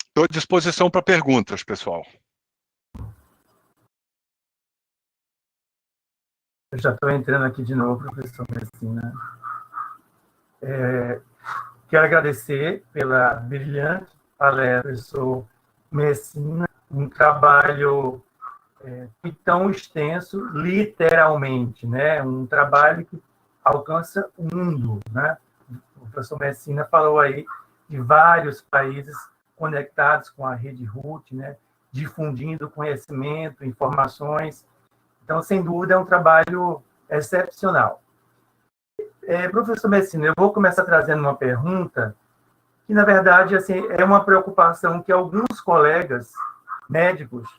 Estou à disposição para perguntas, pessoal. Eu já estou entrando aqui de novo, professor Messina. Quero agradecer pela brilhante palestra, professor Messina, um trabalho tão extenso, literalmente, né? Um trabalho que alcança o mundo, né? O professor Messina falou aí de vários países conectados com a rede RUT, né? Difundindo conhecimento, informações. Então, sem dúvida, é um trabalho excepcional. Professor Messina, eu vou começar trazendo uma pergunta que, na verdade, assim, é uma preocupação que alguns colegas médicos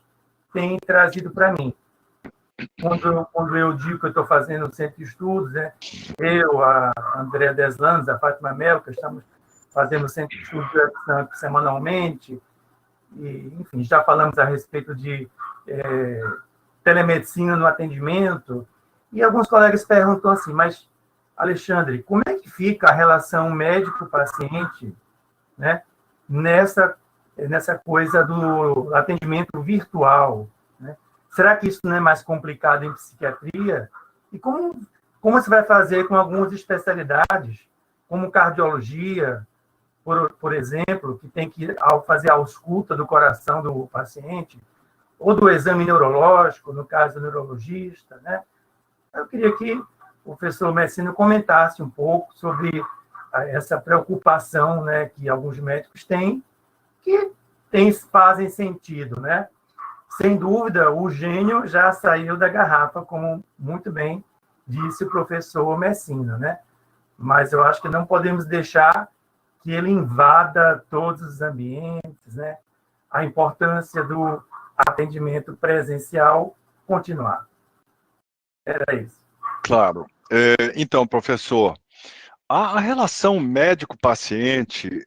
têm trazido para mim. Quando eu digo que eu estou fazendo o centro de estudos, né, eu, a Andréa Deslanes, a Fátima Melo, que estamos fazendo o centro de estudos semanalmente, e, enfim, já falamos a respeito de telemedicina no atendimento, e alguns colegas perguntam assim, mas, Alexandre, como é que fica a relação médico-paciente, né, nessa nessa coisa do atendimento virtual, né? Será que isso não é mais complicado em psiquiatria? E como você vai fazer com algumas especialidades, como cardiologia, por exemplo, que tem que fazer a ausculta do coração do paciente, ou do exame neurológico, no caso do neurologista, né? Eu queria que o professor Messina comentasse um pouco sobre essa preocupação, né, que alguns médicos têm, que fazem sentido, né? Sem dúvida, o gênio já saiu da garrafa, como muito bem disse o professor Messina, né? Mas eu acho que não podemos deixar que ele invada todos os ambientes, né? A importância do atendimento presencial continuar. Era isso. Claro. Então, professor, a relação médico-paciente,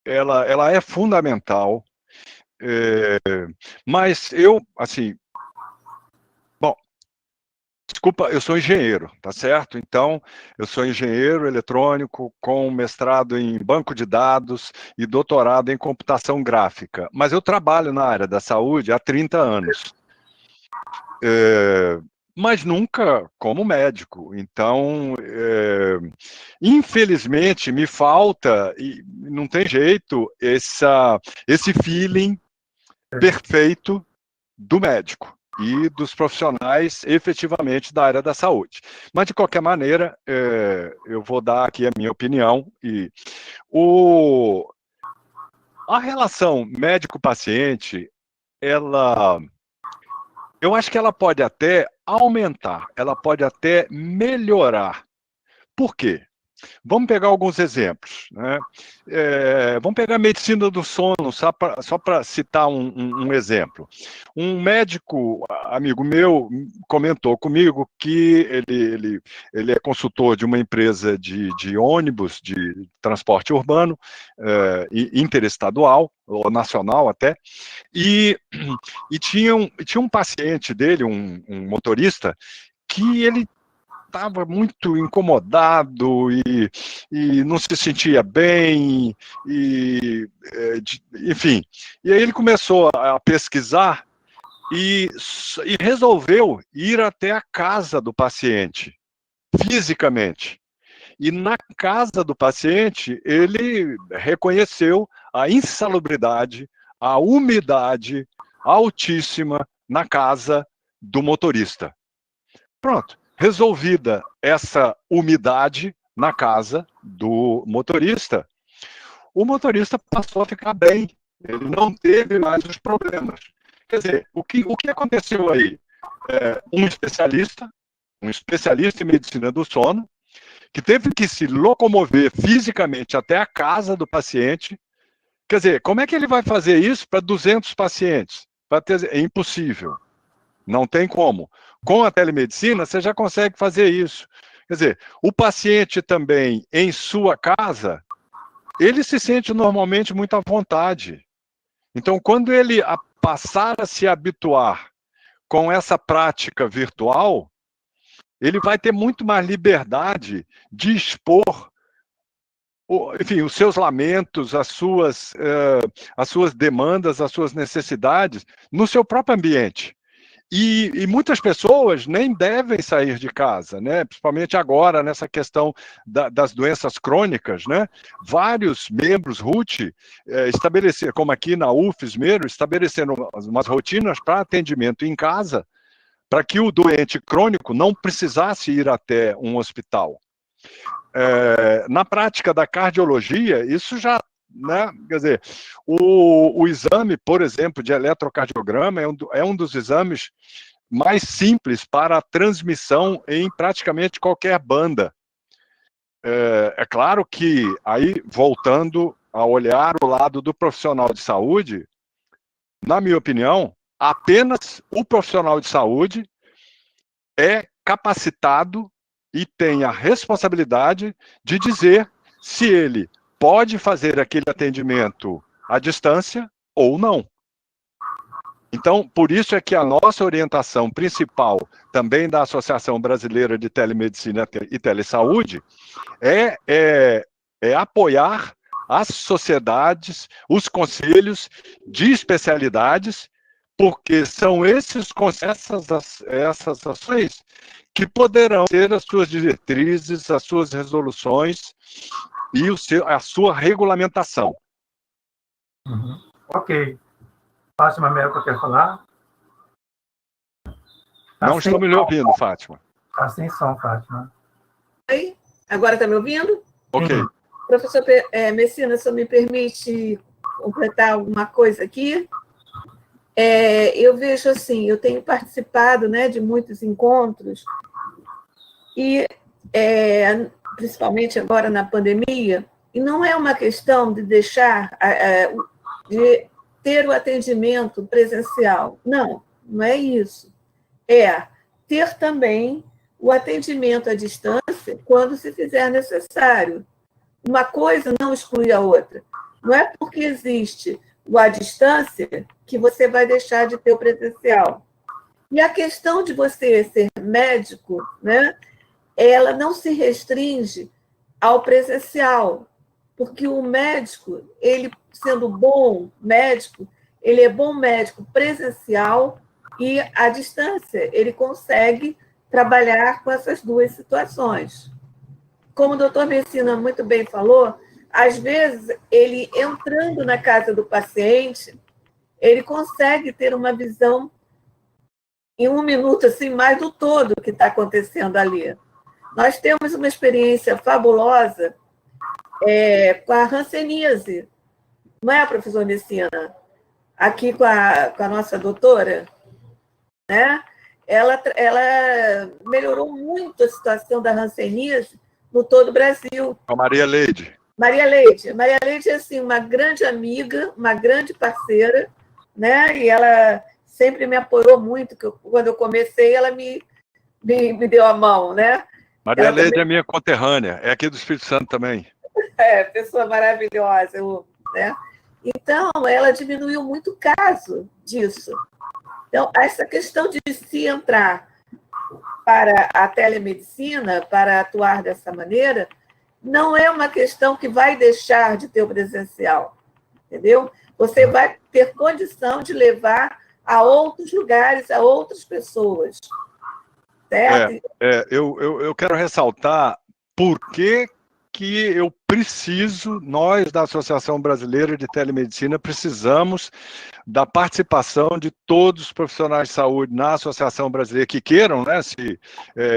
ela é fundamental, mas eu, assim, bom, desculpa, eu sou engenheiro, tá certo? Então, eu sou engenheiro eletrônico com mestrado em banco de dados e doutorado em computação gráfica, mas eu trabalho na área da saúde há 30 anos. Mas nunca como médico. Então, infelizmente, me falta, e não tem jeito, esse feeling perfeito do médico e dos profissionais efetivamente da área da saúde. Mas, de qualquer maneira, eu vou dar aqui a minha opinião. A relação médico-paciente, eu acho que ela pode até aumentar, ela pode até melhorar. Por quê? Vamos pegar alguns exemplos, né? Vamos pegar a medicina do sono, só para citar um exemplo. Um médico, amigo meu, comentou comigo que ele é consultor de uma empresa de ônibus, de transporte urbano, interestadual, ou nacional até, e tinha um paciente dele, um motorista, que ele estava muito incomodado e não se sentia bem, enfim. E aí ele começou a pesquisar e resolveu ir até a casa do paciente, fisicamente. E na casa do paciente, ele reconheceu a insalubridade, a umidade altíssima na casa do motorista. Pronto. Resolvida essa umidade na casa do motorista, o motorista passou a ficar bem. Ele não teve mais os problemas. Quer dizer, o que aconteceu aí? Um especialista em medicina do sono, que teve que se locomover fisicamente até a casa do paciente. Quer dizer, como é que ele vai fazer isso para 200 pacientes? É impossível. Não tem como. Com a telemedicina, você já consegue fazer isso. Quer dizer, o paciente também, em sua casa, ele se sente normalmente muito à vontade. Então, quando ele passar a se habituar com essa prática virtual, ele vai ter muito mais liberdade de expor, enfim, os seus lamentos, as suas demandas, as suas necessidades no seu próprio ambiente. E muitas pessoas nem devem sair de casa, né? Principalmente agora, nessa questão das doenças crônicas, né? Vários membros RUT estabeleceram, como aqui na UFES mesmo, estabeleceram umas rotinas para atendimento em casa, para que o doente crônico não precisasse ir até um hospital. Na prática da cardiologia, isso já, né? Quer dizer, o exame, por exemplo, de eletrocardiograma é um dos exames mais simples para a transmissão em praticamente qualquer banda. É claro que, aí, voltando a olhar o lado do profissional de saúde, na minha opinião, apenas o profissional de saúde é capacitado e tem a responsabilidade de dizer se ele pode fazer aquele atendimento à distância ou não. Então, por isso é que a nossa orientação principal, também da Associação Brasileira de Telemedicina e Telesaúde, é apoiar as sociedades, os conselhos de especialidades, porque são essas ações que poderão ser as suas diretrizes, as suas resoluções e a sua regulamentação. Uhum. Ok. Fátima Melco quer falar? Não estou me ouvindo, Fátima. Está sem som, Fátima. Oi? Agora está me ouvindo? Ok. Professor Messina, se me permite completar alguma coisa aqui? Eu vejo assim, eu tenho participado, né, de muitos encontros e, principalmente agora na pandemia, e não é uma questão de deixar, de ter o atendimento presencial. Não, não é isso. É ter também o atendimento à distância quando se fizer necessário. Uma coisa não exclui a outra. Não é porque existe o à distância que você vai deixar de ter o presencial. E a questão de você ser médico, né, ela não se restringe ao presencial, porque o médico, ele sendo bom médico, ele é bom médico presencial e à distância. Ele consegue trabalhar com essas duas situações. Como o doutor Messina muito bem falou, às vezes, ele entrando na casa do paciente, ele consegue ter uma visão em um minuto, assim, mais do todo que está acontecendo ali. Nós temos uma experiência fabulosa com a hanseníase, não é, professor Messina? Aqui com a nossa doutora, né? Ela melhorou muito a situação da hanseníase no todo o Brasil. A Maria Leide. Maria Leide é assim, uma grande amiga, uma grande parceira, né? E ela sempre me apoiou muito, que quando eu comecei, ela me deu a mão, né? Maria Leide também é minha conterrânea, é aqui do Espírito Santo também. Pessoa maravilhosa, né? Então, ela diminuiu muito o caso disso. Então, essa questão de se entrar para a telemedicina, para atuar dessa maneira, não é uma questão que vai deixar de ter o presencial, entendeu? Você vai ter condição de levar a outros lugares, a outras pessoas, certo? Eu quero ressaltar por que eu preciso, nós da Associação Brasileira de Telemedicina, precisamos da participação de todos os profissionais de saúde na Associação Brasileira que queiram, né, se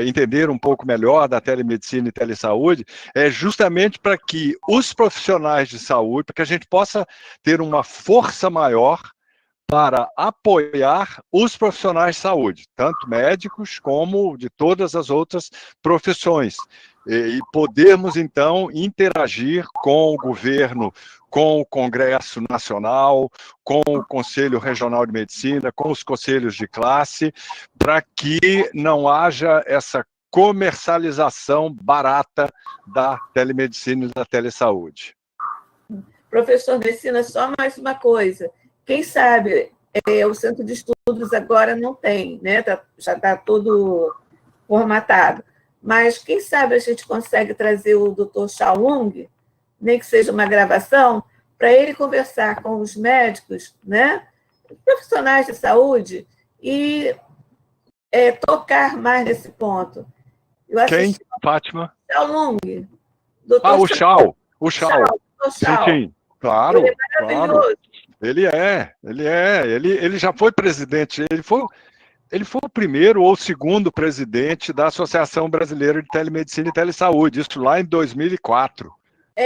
entender um pouco melhor da telemedicina e telesaúde, justamente para que os profissionais de saúde, para que a gente possa ter uma força maior para apoiar os profissionais de saúde, tanto médicos como de todas as outras profissões, e podermos, então, interagir com o governo, com o Congresso Nacional, com o Conselho Regional de Medicina, com os conselhos de classe, para que não haja essa comercialização barata da telemedicina e da telesaúde. Professor Messina, só mais uma coisa. Quem sabe o Centro de Estudos agora não tem, né? Já está todo formatado. Mas quem sabe a gente consegue trazer o Dr. Shaolung, nem que seja uma gravação, para ele conversar com os médicos, né? Profissionais de saúde, e tocar mais nesse ponto. Quem? Fátima? Shaolung. O Shao. O Shao. Sim, claro. Ele é maravilhoso. Claro. Ele já foi presidente, ele foi o primeiro ou segundo presidente da Associação Brasileira de Telemedicina e Telesaúde, isso lá em 2004.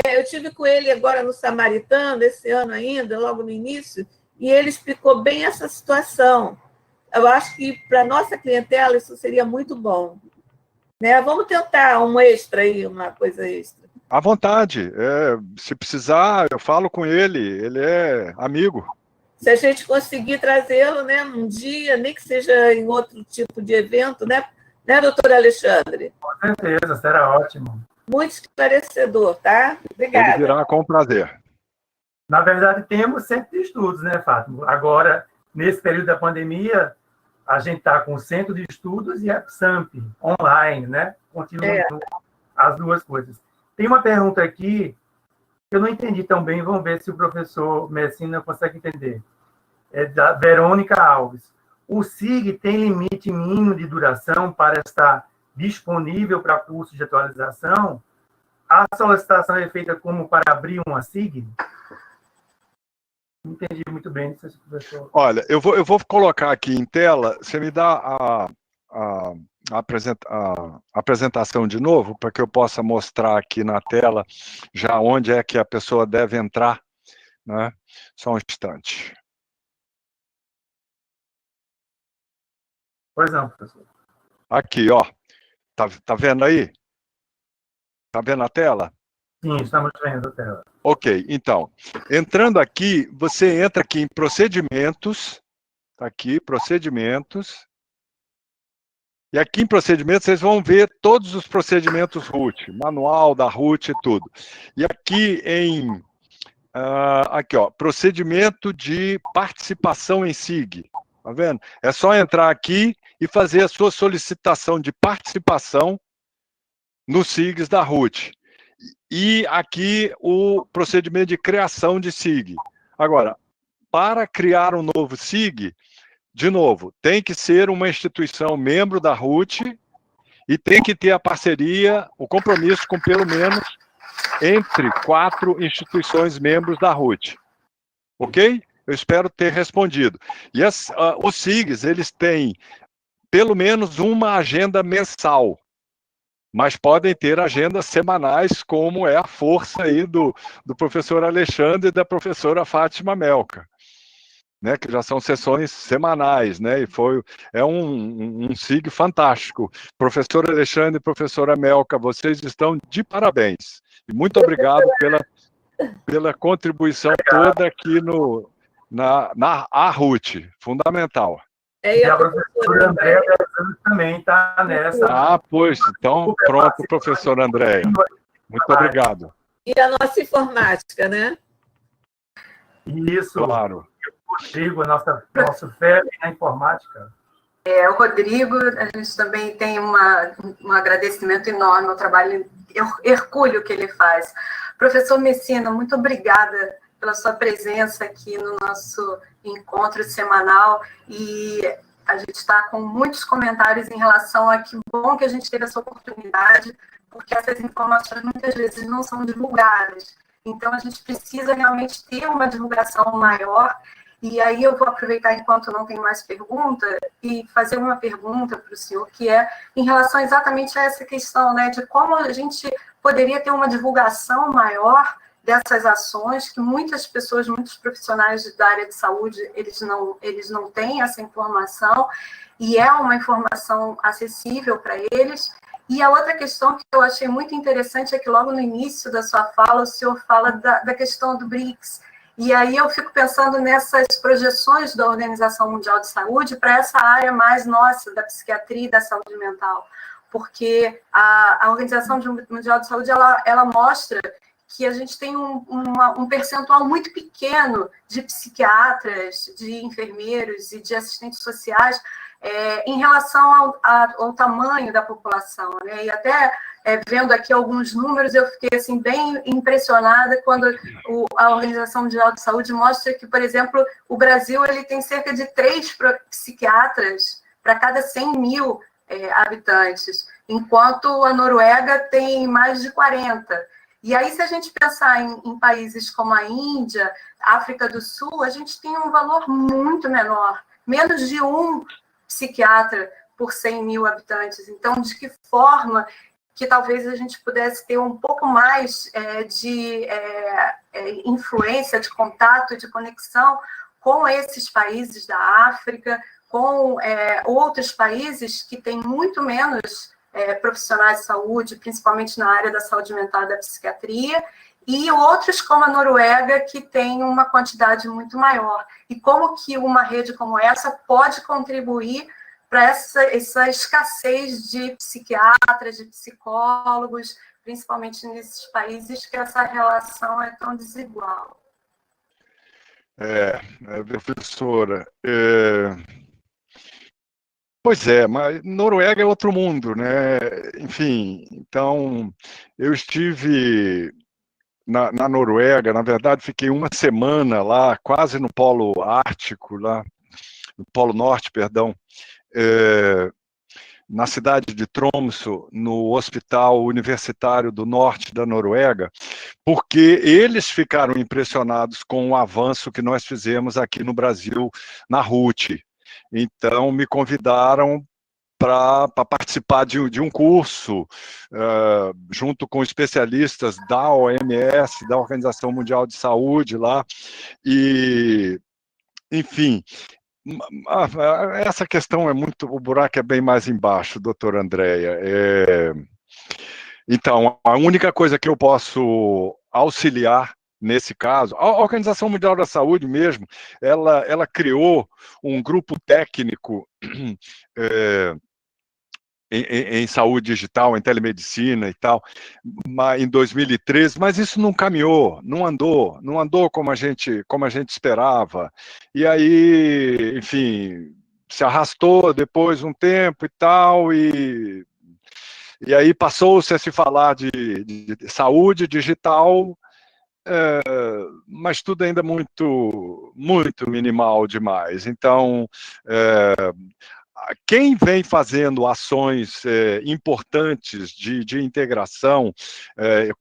Eu tive com ele agora no Samaritano, esse ano ainda, logo no início, e ele explicou bem essa situação. Eu acho que para a nossa clientela isso seria muito bom. Né? Vamos tentar um extra aí, uma coisa extra. À vontade. Se precisar, eu falo com ele. Ele é amigo. Se a gente conseguir trazê-lo, né, um dia, nem que seja em outro tipo de evento, né, doutor Alexandre? Com certeza, será ótimo. Muito esclarecedor, tá? Obrigada. Ele virá com prazer. Na verdade, temos centro de estudos, né, Fátima? Agora, nesse período da pandemia, a gente está com o centro de estudos e a SAMP, online, né? Continuam as duas coisas. Tem uma pergunta aqui, eu não entendi tão bem, vamos ver se o professor Messina consegue entender. É da Verônica Alves. O SIG tem limite mínimo de duração para estar disponível para curso de atualização? A solicitação é feita como para abrir uma SIG? Não entendi muito bem, não sei se o professor... Olha, eu vou colocar aqui em tela, você me dá a apresentação de novo, para que eu possa mostrar aqui na tela já onde é que a pessoa deve entrar, né? Só um instante. Pois não, professor. Aqui, ó. Tá vendo aí? Tá vendo a tela? Sim, estamos vendo a tela. Ok, então, entrando aqui, você entra aqui em procedimentos, tá aqui, procedimentos, e aqui em procedimentos vocês vão ver todos os procedimentos RUT, manual da RUT e tudo. E aqui aqui ó, procedimento de participação em SIG, tá vendo? É só entrar aqui e fazer a sua solicitação de participação nos SIGs da RUT. E aqui o procedimento de criação de SIG. Agora, para criar um novo SIG, de novo, tem que ser uma instituição membro da RUT e tem que ter a parceria, o compromisso com pelo menos entre 4 instituições membros da RUT. Ok? Eu espero ter respondido. E os SIGs, eles têm pelo menos uma agenda mensal, mas podem ter agendas semanais, como é a força aí do professor Alexandre e da professora Fátima Melka, né, que já são sessões semanais, né, e é um SIG fantástico. Professor Alexandre e professora Melka, vocês estão de parabéns. E muito obrigado pela contribuição toda aqui na RUT, fundamental. E a professora Andréa também está nessa. Ah, pois, então pronto, professor Andréa. Muito obrigado. E a nossa informática, né? Isso. Claro. O Rodrigo, nosso febre na informática. O Rodrigo, a gente também tem um agradecimento enorme ao trabalho hercúleo que ele faz. Professor Messina, muito obrigada pela sua presença aqui no nosso encontro semanal, e a gente está com muitos comentários em relação a que bom que a gente teve essa oportunidade, porque essas informações muitas vezes não são divulgadas. Então, a gente precisa realmente ter uma divulgação maior. E aí eu vou aproveitar, enquanto não tem mais pergunta, e fazer uma pergunta para o senhor, que é em relação exatamente a essa questão, né, de como a gente poderia ter uma divulgação maior dessas ações, que muitas pessoas, muitos profissionais da área de saúde, eles não têm essa informação, e é uma informação acessível para eles. E a outra questão que eu achei muito interessante é que logo no início da sua fala, o senhor fala da questão do BRICS. E aí eu fico pensando nessas projeções da Organização Mundial de Saúde para essa área mais nossa, da psiquiatria e da saúde mental. Porque a Organização Mundial de Saúde, ela mostra que a gente tem um percentual muito pequeno de psiquiatras, de enfermeiros e de assistentes sociais em relação ao tamanho da população, né? E até vendo aqui alguns números, eu fiquei assim, bem impressionada quando a Organização Mundial de Saúde mostra que, por exemplo, o Brasil ele tem cerca de 3 psiquiatras para cada 100 mil habitantes, enquanto a Noruega tem mais de 40. E aí, se a gente pensar em países como a Índia, África do Sul, a gente tem um valor muito menor, menos de 1 psiquiatra por 100 mil habitantes. Então, de que forma que talvez a gente pudesse ter um pouco mais de influência, de contato, de conexão com esses países da África, com outros países que têm muito menos profissionais de saúde, principalmente na área da saúde mental e da psiquiatria, e outros como a Noruega, que tem uma quantidade muito maior. E como que uma rede como essa pode contribuir para essa escassez de psiquiatras, de psicólogos, principalmente nesses países que essa relação é tão desigual? Professora, pois é, mas Noruega é outro mundo, né? Enfim, então, eu estive na Noruega, na verdade, fiquei uma semana lá, quase no Polo Ártico, lá, no Polo Norte, perdão, na cidade de Tromsø, no Hospital Universitário do Norte da Noruega, porque eles ficaram impressionados com o avanço que nós fizemos aqui no Brasil, na RUT. Então, me convidaram para participar de um curso, junto com especialistas da OMS, da Organização Mundial de Saúde lá, e, enfim, essa questão é muito, o buraco é bem mais embaixo, doutora Andréia. Então, a única coisa que eu posso auxiliar nesse caso, a Organização Mundial da Saúde mesmo, ela criou um grupo técnico em saúde digital, em telemedicina e tal, em 2013, mas isso não caminhou, não andou como a gente esperava. E aí, enfim, se arrastou depois um tempo e tal, e aí passou-se a se falar de saúde digital, mas tudo ainda muito minimal demais. Então, quem vem fazendo ações importantes de integração,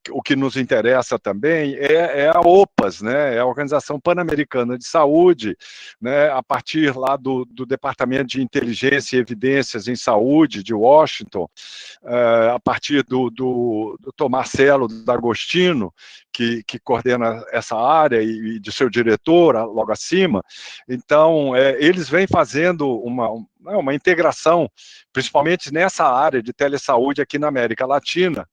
o que nos interessa também é a OPAS, né? É a Organização Pan-Americana de Saúde, né? A partir lá do Departamento de Inteligência e Evidências em Saúde de Washington, a partir do Dr. Marcelo D'Agostino, que coordena essa área, e de seu diretor, logo acima. Então, eles vêm fazendo uma integração, principalmente nessa área de telesaúde aqui na América Latina,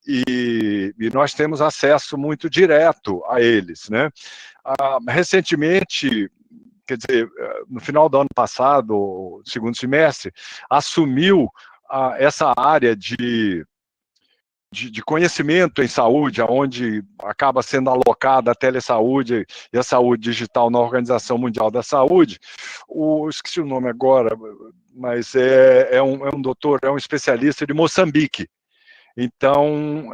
e nós temos acesso muito direto a eles, né? Recentemente, quer dizer, no final do ano passado, segundo semestre, assumiu essa área de conhecimento em saúde, onde acaba sendo alocada a telesaúde e a saúde digital na Organização Mundial da Saúde. Esqueci o nome agora, mas é um doutor, é um especialista de Moçambique. Então,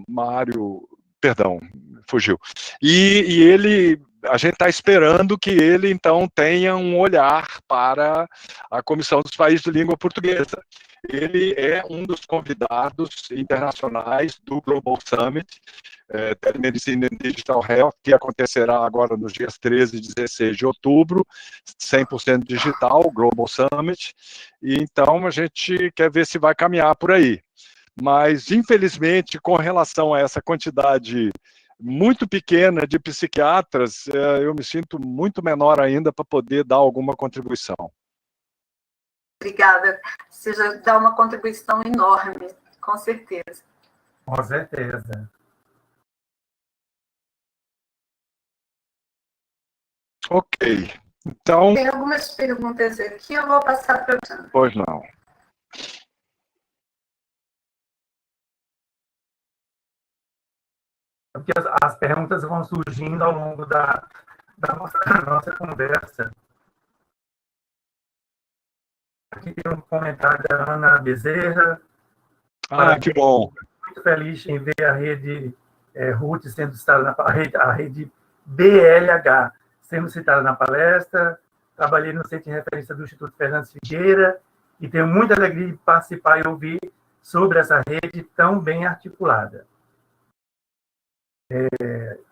Mário, perdão, fugiu. E ele, a gente está esperando que ele, então, tenha um olhar para a Comissão dos Países de Língua Portuguesa. Ele é um dos convidados internacionais do Global Summit, Telemedicine and Digital Health, que acontecerá agora nos dias 13 e 16 de outubro, 100% digital, Global Summit, e então a gente quer ver se vai caminhar por aí. Mas, infelizmente, com relação a essa quantidade muito pequena de psiquiatras, eu me sinto muito menor ainda para poder dar alguma contribuição. Obrigada. Você já dá uma contribuição enorme, com certeza. Com certeza. Ok. Então... Tem algumas perguntas aqui, eu vou passar para o... Pois não. Porque as perguntas vão surgindo ao longo da nossa conversa. Aqui tem um comentário da Ana Bezerra. Que bom. Muito feliz em ver a rede RUT sendo citada a rede BLH sendo citada na palestra. Trabalhei no Centro de Referência do Instituto Fernandes Figueira e tenho muita alegria de participar e ouvir sobre essa rede tão bem articulada.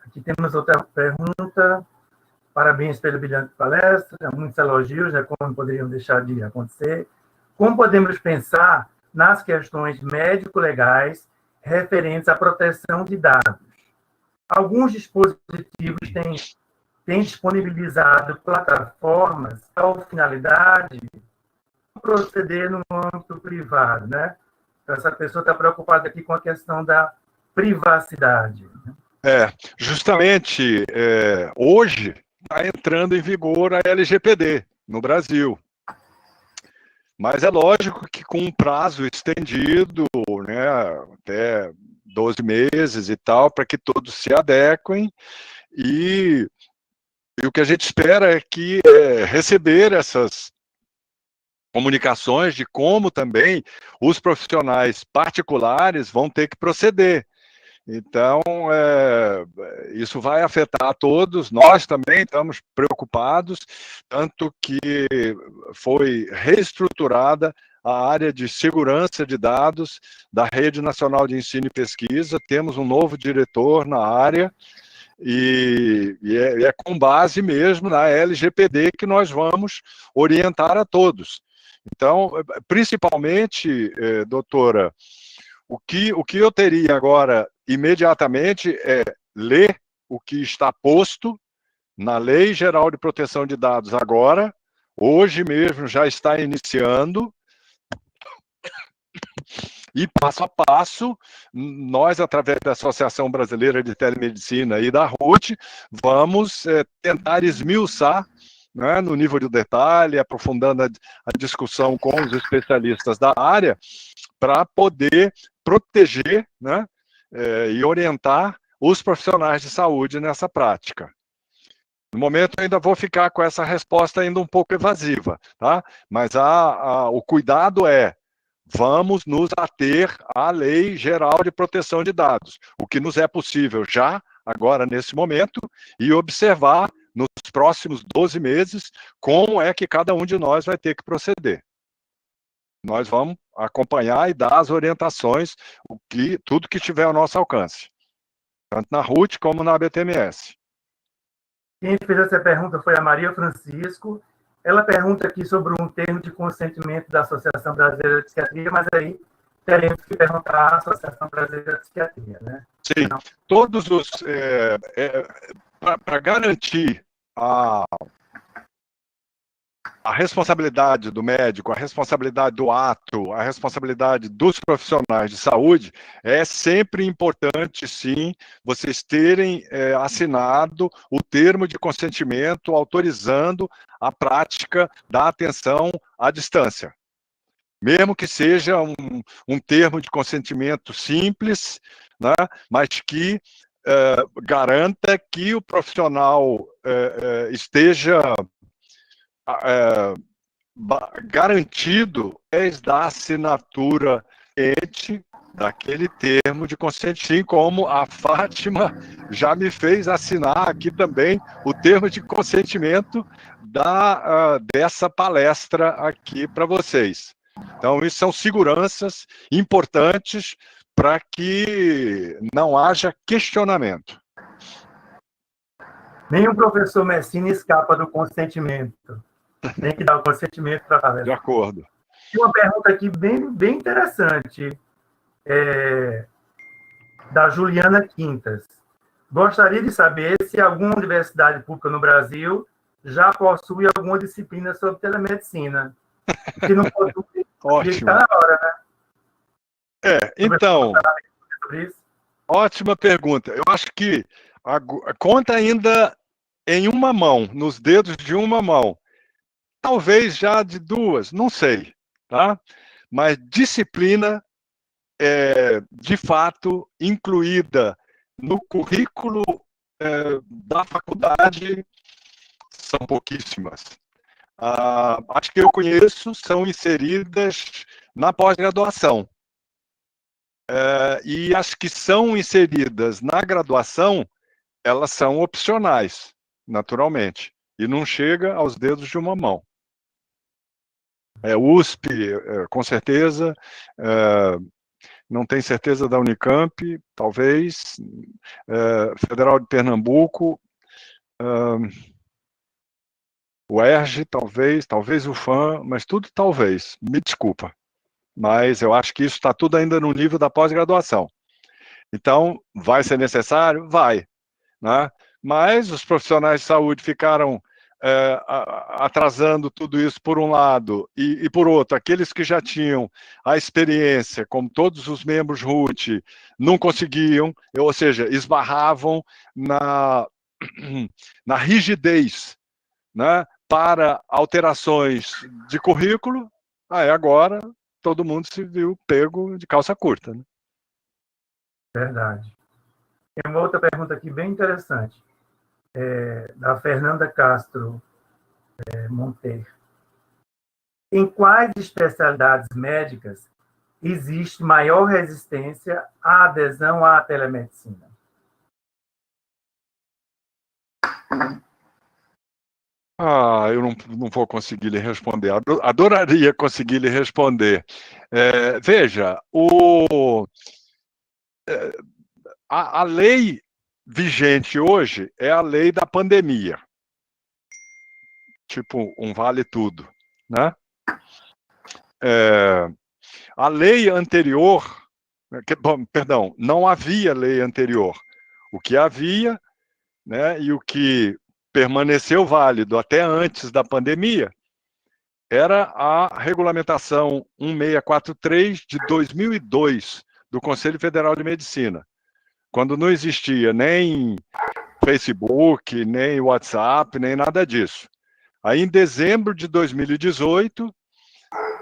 Aqui temos outra pergunta. Parabéns pela brilhante palestra, muitos elogios, como poderiam deixar de acontecer. Como podemos pensar nas questões médico-legais referentes à proteção de dados? Alguns dispositivos têm disponibilizado plataformas com finalidade de proceder no âmbito privado, né? Então, essa pessoa está preocupada aqui com a questão da privacidade. Justamente, hoje está entrando em vigor a LGPD no Brasil. Mas é lógico que com um prazo estendido, né, até 12 meses e tal, para que todos se adequem, e o que a gente espera é que receber essas comunicações de como também os profissionais particulares vão ter que proceder. Então, isso vai afetar todos, nós também estamos preocupados, tanto que foi reestruturada a área de segurança de dados da Rede Nacional de Ensino e Pesquisa, temos um novo diretor na área, e é com base mesmo na LGPD que nós vamos orientar a todos. Então, principalmente, doutora, o que eu teria agora imediatamente é ler o que está posto na Lei Geral de Proteção de Dados agora, hoje mesmo já está iniciando, e passo a passo, nós, através da Associação Brasileira de Telemedicina e da RUT, vamos tentar esmiuçar, né, no nível de detalhe, aprofundando a discussão com os especialistas da área, para poder proteger, né, e orientar os profissionais de saúde nessa prática. No momento, eu ainda vou ficar com essa resposta ainda um pouco evasiva, tá? Mas o cuidado vamos nos ater à Lei Geral de Proteção de Dados, o que nos é possível já, agora, nesse momento, e observar nos próximos 12 meses como é que cada um de nós vai ter que proceder. Nós vamos acompanhar e dar as orientações, tudo que tiver ao nosso alcance, tanto na RUT como na ABTMS. Quem fez essa pergunta foi a Maria Francisco. Ela pergunta aqui sobre um termo de consentimento da Associação Brasileira de Psiquiatria, mas aí teremos que perguntar à Associação Brasileira de Psiquiatria, né? Sim, Então, todos os... para garantir a responsabilidade do médico, a responsabilidade do ato, a responsabilidade dos profissionais de saúde, é sempre importante, sim, vocês terem assinado o termo de consentimento autorizando a prática da atenção à distância. Mesmo que seja um termo de consentimento simples, né, mas que garanta que o profissional esteja garantido da assinatura daquele termo de consentimento, assim como a Fátima já me fez assinar aqui também o termo de consentimento dessa palestra aqui para vocês. Então, isso são seguranças importantes para que não haja questionamento. nenhum professor Messina escapa do consentimento. Tem que dar o consentimento para a palestra. De acordo. Tem uma pergunta aqui bem interessante, da Juliana Quintas. Gostaria de saber se alguma universidade pública no Brasil já possui alguma disciplina sobre telemedicina. Se não possui, ótimo. Está na hora, né? Então, ótima pergunta. Eu acho que conta ainda em uma mão, nos dedos de uma mão. Talvez já de duas, não sei, tá? Mas disciplina de fato incluída no currículo da faculdade são pouquíssimas. Acho que eu conheço, são inseridas na pós-graduação. E as que são inseridas na graduação, elas são opcionais, naturalmente, e não chega aos dedos de uma mão. USP, com certeza, não tenho certeza da Unicamp, talvez, Federal de Pernambuco, o UERJ, talvez o FAM, mas tudo talvez, me desculpa. Mas eu acho que isso está tudo ainda no nível da pós-graduação. Então, vai ser necessário? Vai. Né? Mas os profissionais de saúde ficaram atrasando tudo isso por um lado, e por outro, aqueles que já tinham a experiência, como todos os membros RUT, não conseguiam, ou seja, esbarravam na rigidez, né, para alterações de currículo. Aí agora todo mundo se viu pego de calça curta. Né? Verdade. Tem uma outra pergunta aqui bem interessante, da Fernanda Castro Monteiro. Em quais especialidades médicas existe maior resistência à adesão à telemedicina? Eu não vou conseguir lhe responder. Adoraria conseguir lhe responder. Veja, a lei vigente hoje é a lei da pandemia. Tipo, um vale tudo, né? A lei anterior, perdão, não havia lei anterior. O que havia, né, e o que permaneceu válido até antes da pandemia era a regulamentação 1643 de 2002 do Conselho Federal de Medicina, quando não existia nem Facebook, nem WhatsApp, nem nada disso. Aí, em dezembro de 2018,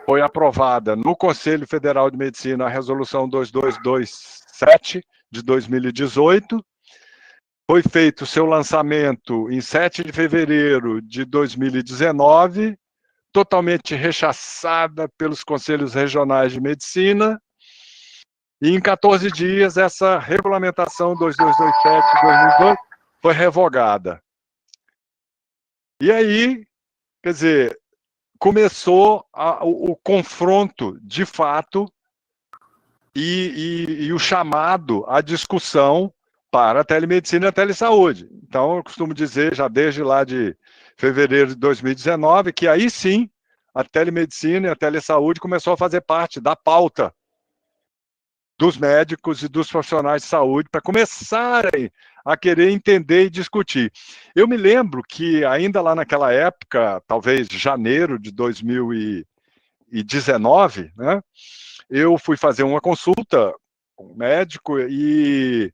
foi aprovada no Conselho Federal de Medicina a Resolução 2227 de 2018, foi feito o seu lançamento em 7 de fevereiro de 2019, totalmente rechaçada pelos Conselhos Regionais de Medicina, e em 14 dias essa regulamentação 2227 de 2002 foi revogada. E aí, quer dizer, começou o confronto, de fato, e o chamado à discussão para a telemedicina e a telesaúde. Então, eu costumo dizer, já desde lá de fevereiro de 2019, que aí sim, a telemedicina e a telesaúde começou a fazer parte da pauta dos médicos e dos profissionais de saúde para começarem a querer entender e discutir. Eu me lembro que ainda lá naquela época, talvez janeiro de 2019, né, eu fui fazer uma consulta com um médico e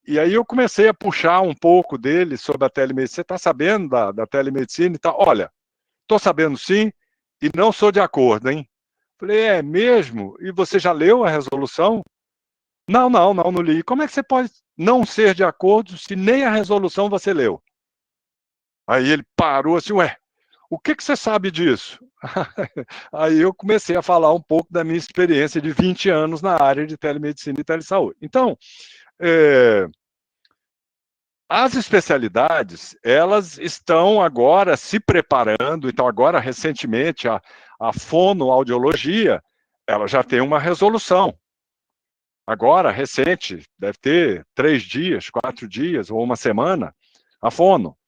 aí eu comecei a puxar um pouco dele sobre a telemedicina. Você está sabendo da telemedicina e tal? Olha, estou sabendo sim e não sou de acordo, hein? Falei, é mesmo? E você já leu a resolução? Não li. Como é que você pode não ser de acordo se nem a resolução você leu? Aí ele parou assim, ué, o que você sabe disso? Aí eu comecei a falar um pouco da minha experiência de 20 anos na área de telemedicina e telesaúde. Então, as especialidades, elas estão agora se preparando, então agora recentemente a fonoaudiologia, ela já tem uma resolução. Agora, recente, deve ter 3 dias, 4 dias ou uma semana, a fono.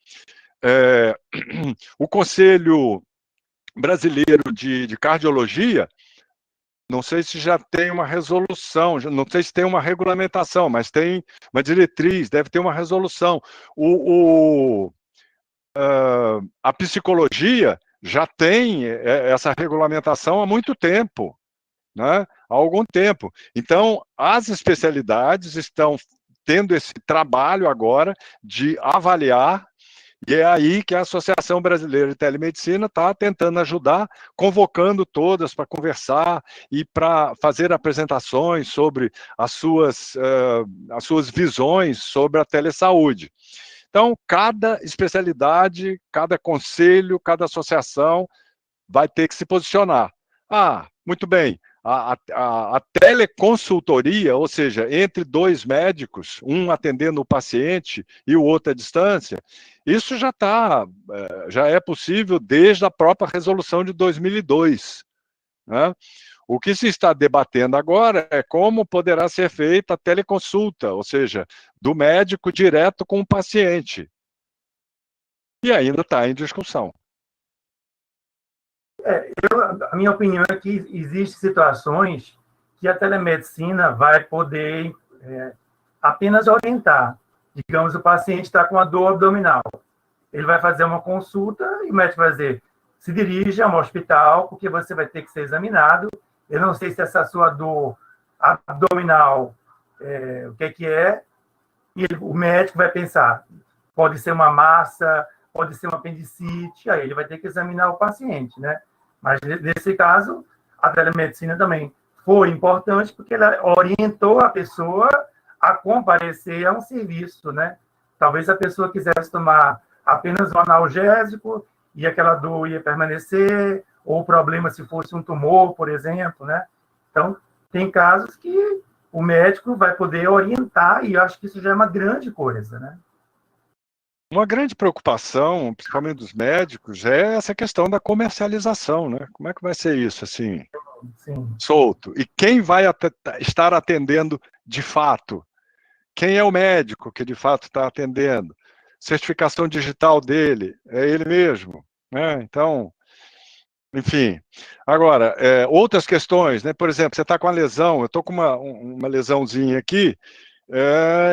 O Conselho Brasileiro de Cardiologia, não sei se já tem uma resolução, não sei se tem uma regulamentação, mas tem uma diretriz, deve ter uma resolução. A psicologia já tem essa regulamentação há muito tempo, né? Há algum tempo. Então, as especialidades estão tendo esse trabalho agora de avaliar, e é aí que a Associação Brasileira de Telemedicina está tentando ajudar, convocando todas para conversar e para fazer apresentações sobre as suas visões sobre a telesaúde. Então, cada especialidade, cada conselho, cada associação vai ter que se posicionar. Muito bem, a teleconsultoria, ou seja, entre 2 médicos, um atendendo o paciente e o outro à distância, isso já é possível desde a própria resolução de 2002, né? O que se está debatendo agora é como poderá ser feita a teleconsulta, ou seja, do médico direto com o paciente. E ainda está em discussão. A minha opinião é que existem situações que a telemedicina vai poder apenas orientar. Digamos, o paciente está com a dor abdominal. Ele vai fazer uma consulta e o médico vai dizer, se dirija a um hospital, porque você vai ter que ser examinado. Eu não sei se essa sua dor abdominal, o que é, e o médico vai pensar, pode ser uma massa, pode ser uma apendicite, aí ele vai ter que examinar o paciente, né? Mas, nesse caso, a telemedicina também foi importante porque ela orientou a pessoa a comparecer a um serviço, né? Talvez a pessoa quisesse tomar apenas um analgésico e aquela dor ia permanecer, ou o problema se fosse um tumor, por exemplo, né? Então, tem casos que o médico vai poder orientar, e eu acho que isso já é uma grande coisa, né? Uma grande preocupação, principalmente dos médicos, é essa questão da comercialização, né? Como é que vai ser isso, assim, Sim. solto? E quem vai estar atendendo de fato? Quem é o médico que de fato está atendendo? Certificação digital dele, é ele mesmo, né? Então, enfim. Agora, outras questões, né? Por exemplo, você está com uma lesão, eu estou com uma lesãozinha aqui,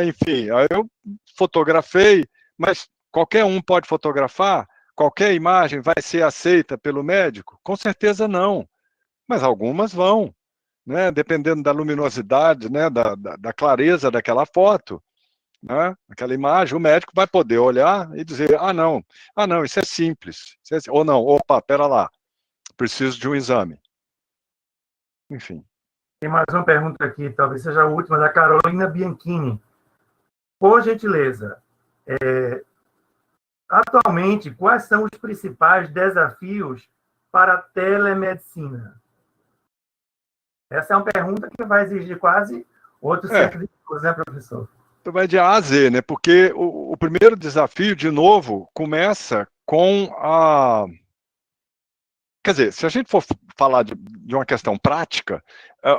enfim, aí eu fotografei, mas qualquer um pode fotografar? Qualquer imagem vai ser aceita pelo médico? Com certeza não, mas algumas vão, né? Dependendo da luminosidade, né? Da clareza daquela foto, né? Aquela imagem, o médico vai poder olhar e dizer, ah, não, isso é simples, ou não, opa, pera lá, preciso de um exame. Enfim. Tem mais uma pergunta aqui, talvez seja a última, da Carolina Bianchini. Por gentileza, atualmente, quais são os principais desafios para a telemedicina? Essa é uma pergunta que vai exigir quase outros 7 minutos, né, professor? Vai de A a Z, né? Porque o primeiro desafio, de novo, começa com a... Quer dizer, se a gente for falar de uma questão prática,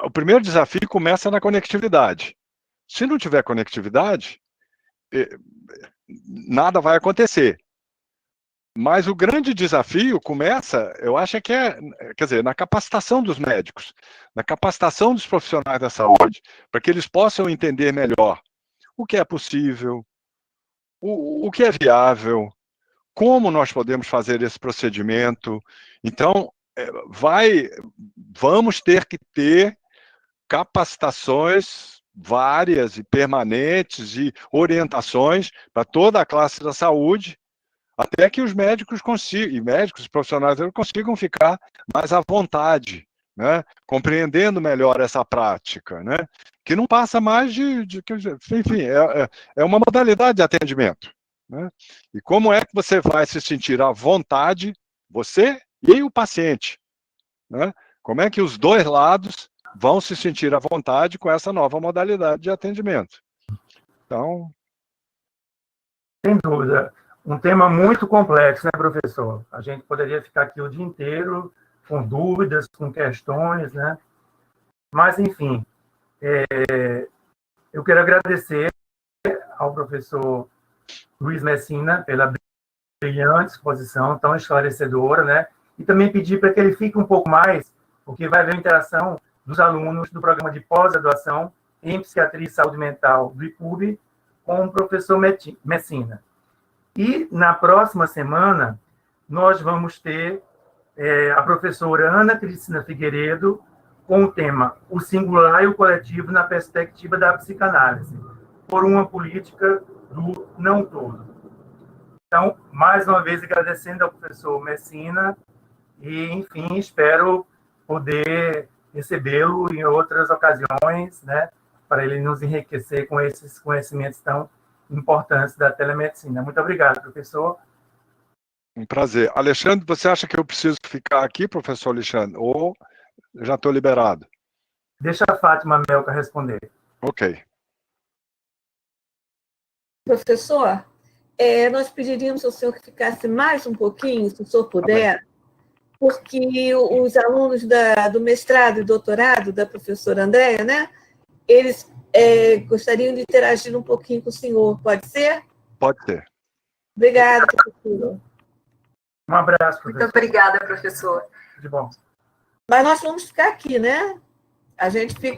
o primeiro desafio começa na conectividade. Se não tiver conectividade, nada vai acontecer. Mas o grande desafio começa, eu acho que quer dizer, na capacitação dos médicos, na capacitação dos profissionais da saúde, para que eles possam entender melhor o que é possível, o que é viável, como nós podemos fazer esse procedimento. Então, vamos ter que ter capacitações várias e permanentes e orientações para toda a classe da saúde, até que os médicos consigam, e médicos profissionais consigam ficar mais à vontade, né? Compreendendo melhor essa prática, né? Que não passa mais enfim, é uma modalidade de atendimento, né? E como é que você vai se sentir à vontade, você e o paciente, né? Como é que os dois lados vão se sentir à vontade com essa nova modalidade de atendimento? Então... Sem dúvida. Um tema muito complexo, né, professor? A gente poderia ficar aqui o dia inteiro com dúvidas, com questões, né? Mas, enfim, eu quero agradecer ao professor Luiz Messina pela brilhante exposição, tão esclarecedora, né? E também pedir para que ele fique um pouco mais, porque vai haver interação dos alunos do programa de pós-graduação em Psiquiatria e Saúde Mental do IPUB com o professor Messina. E, na próxima semana, nós vamos ter a professora Ana Cristina Figueiredo com o tema O Singular e o Coletivo na Perspectiva da Psicanálise, por uma política do não todo. Então, mais uma vez, agradecendo ao professor Messina e, enfim, espero poder recebê-lo em outras ocasiões, né, para ele nos enriquecer com esses conhecimentos tão importantes da telemedicina. Muito obrigado, professor. Um prazer. Alexandre, você acha que eu preciso ficar aqui, professor Alexandre, ou já estou liberado? Deixa a Fátima Melca responder. Ok. Professor, nós pediríamos ao senhor que ficasse mais um pouquinho, se o senhor puder, porque os alunos do mestrado e doutorado da professora Andréia, né, eles gostariam de interagir um pouquinho com o senhor. Pode ser? Pode ser. Obrigada, professor. Um abraço, professor. Muito obrigada, professor. De bom. Mas nós vamos ficar aqui, né? A gente fica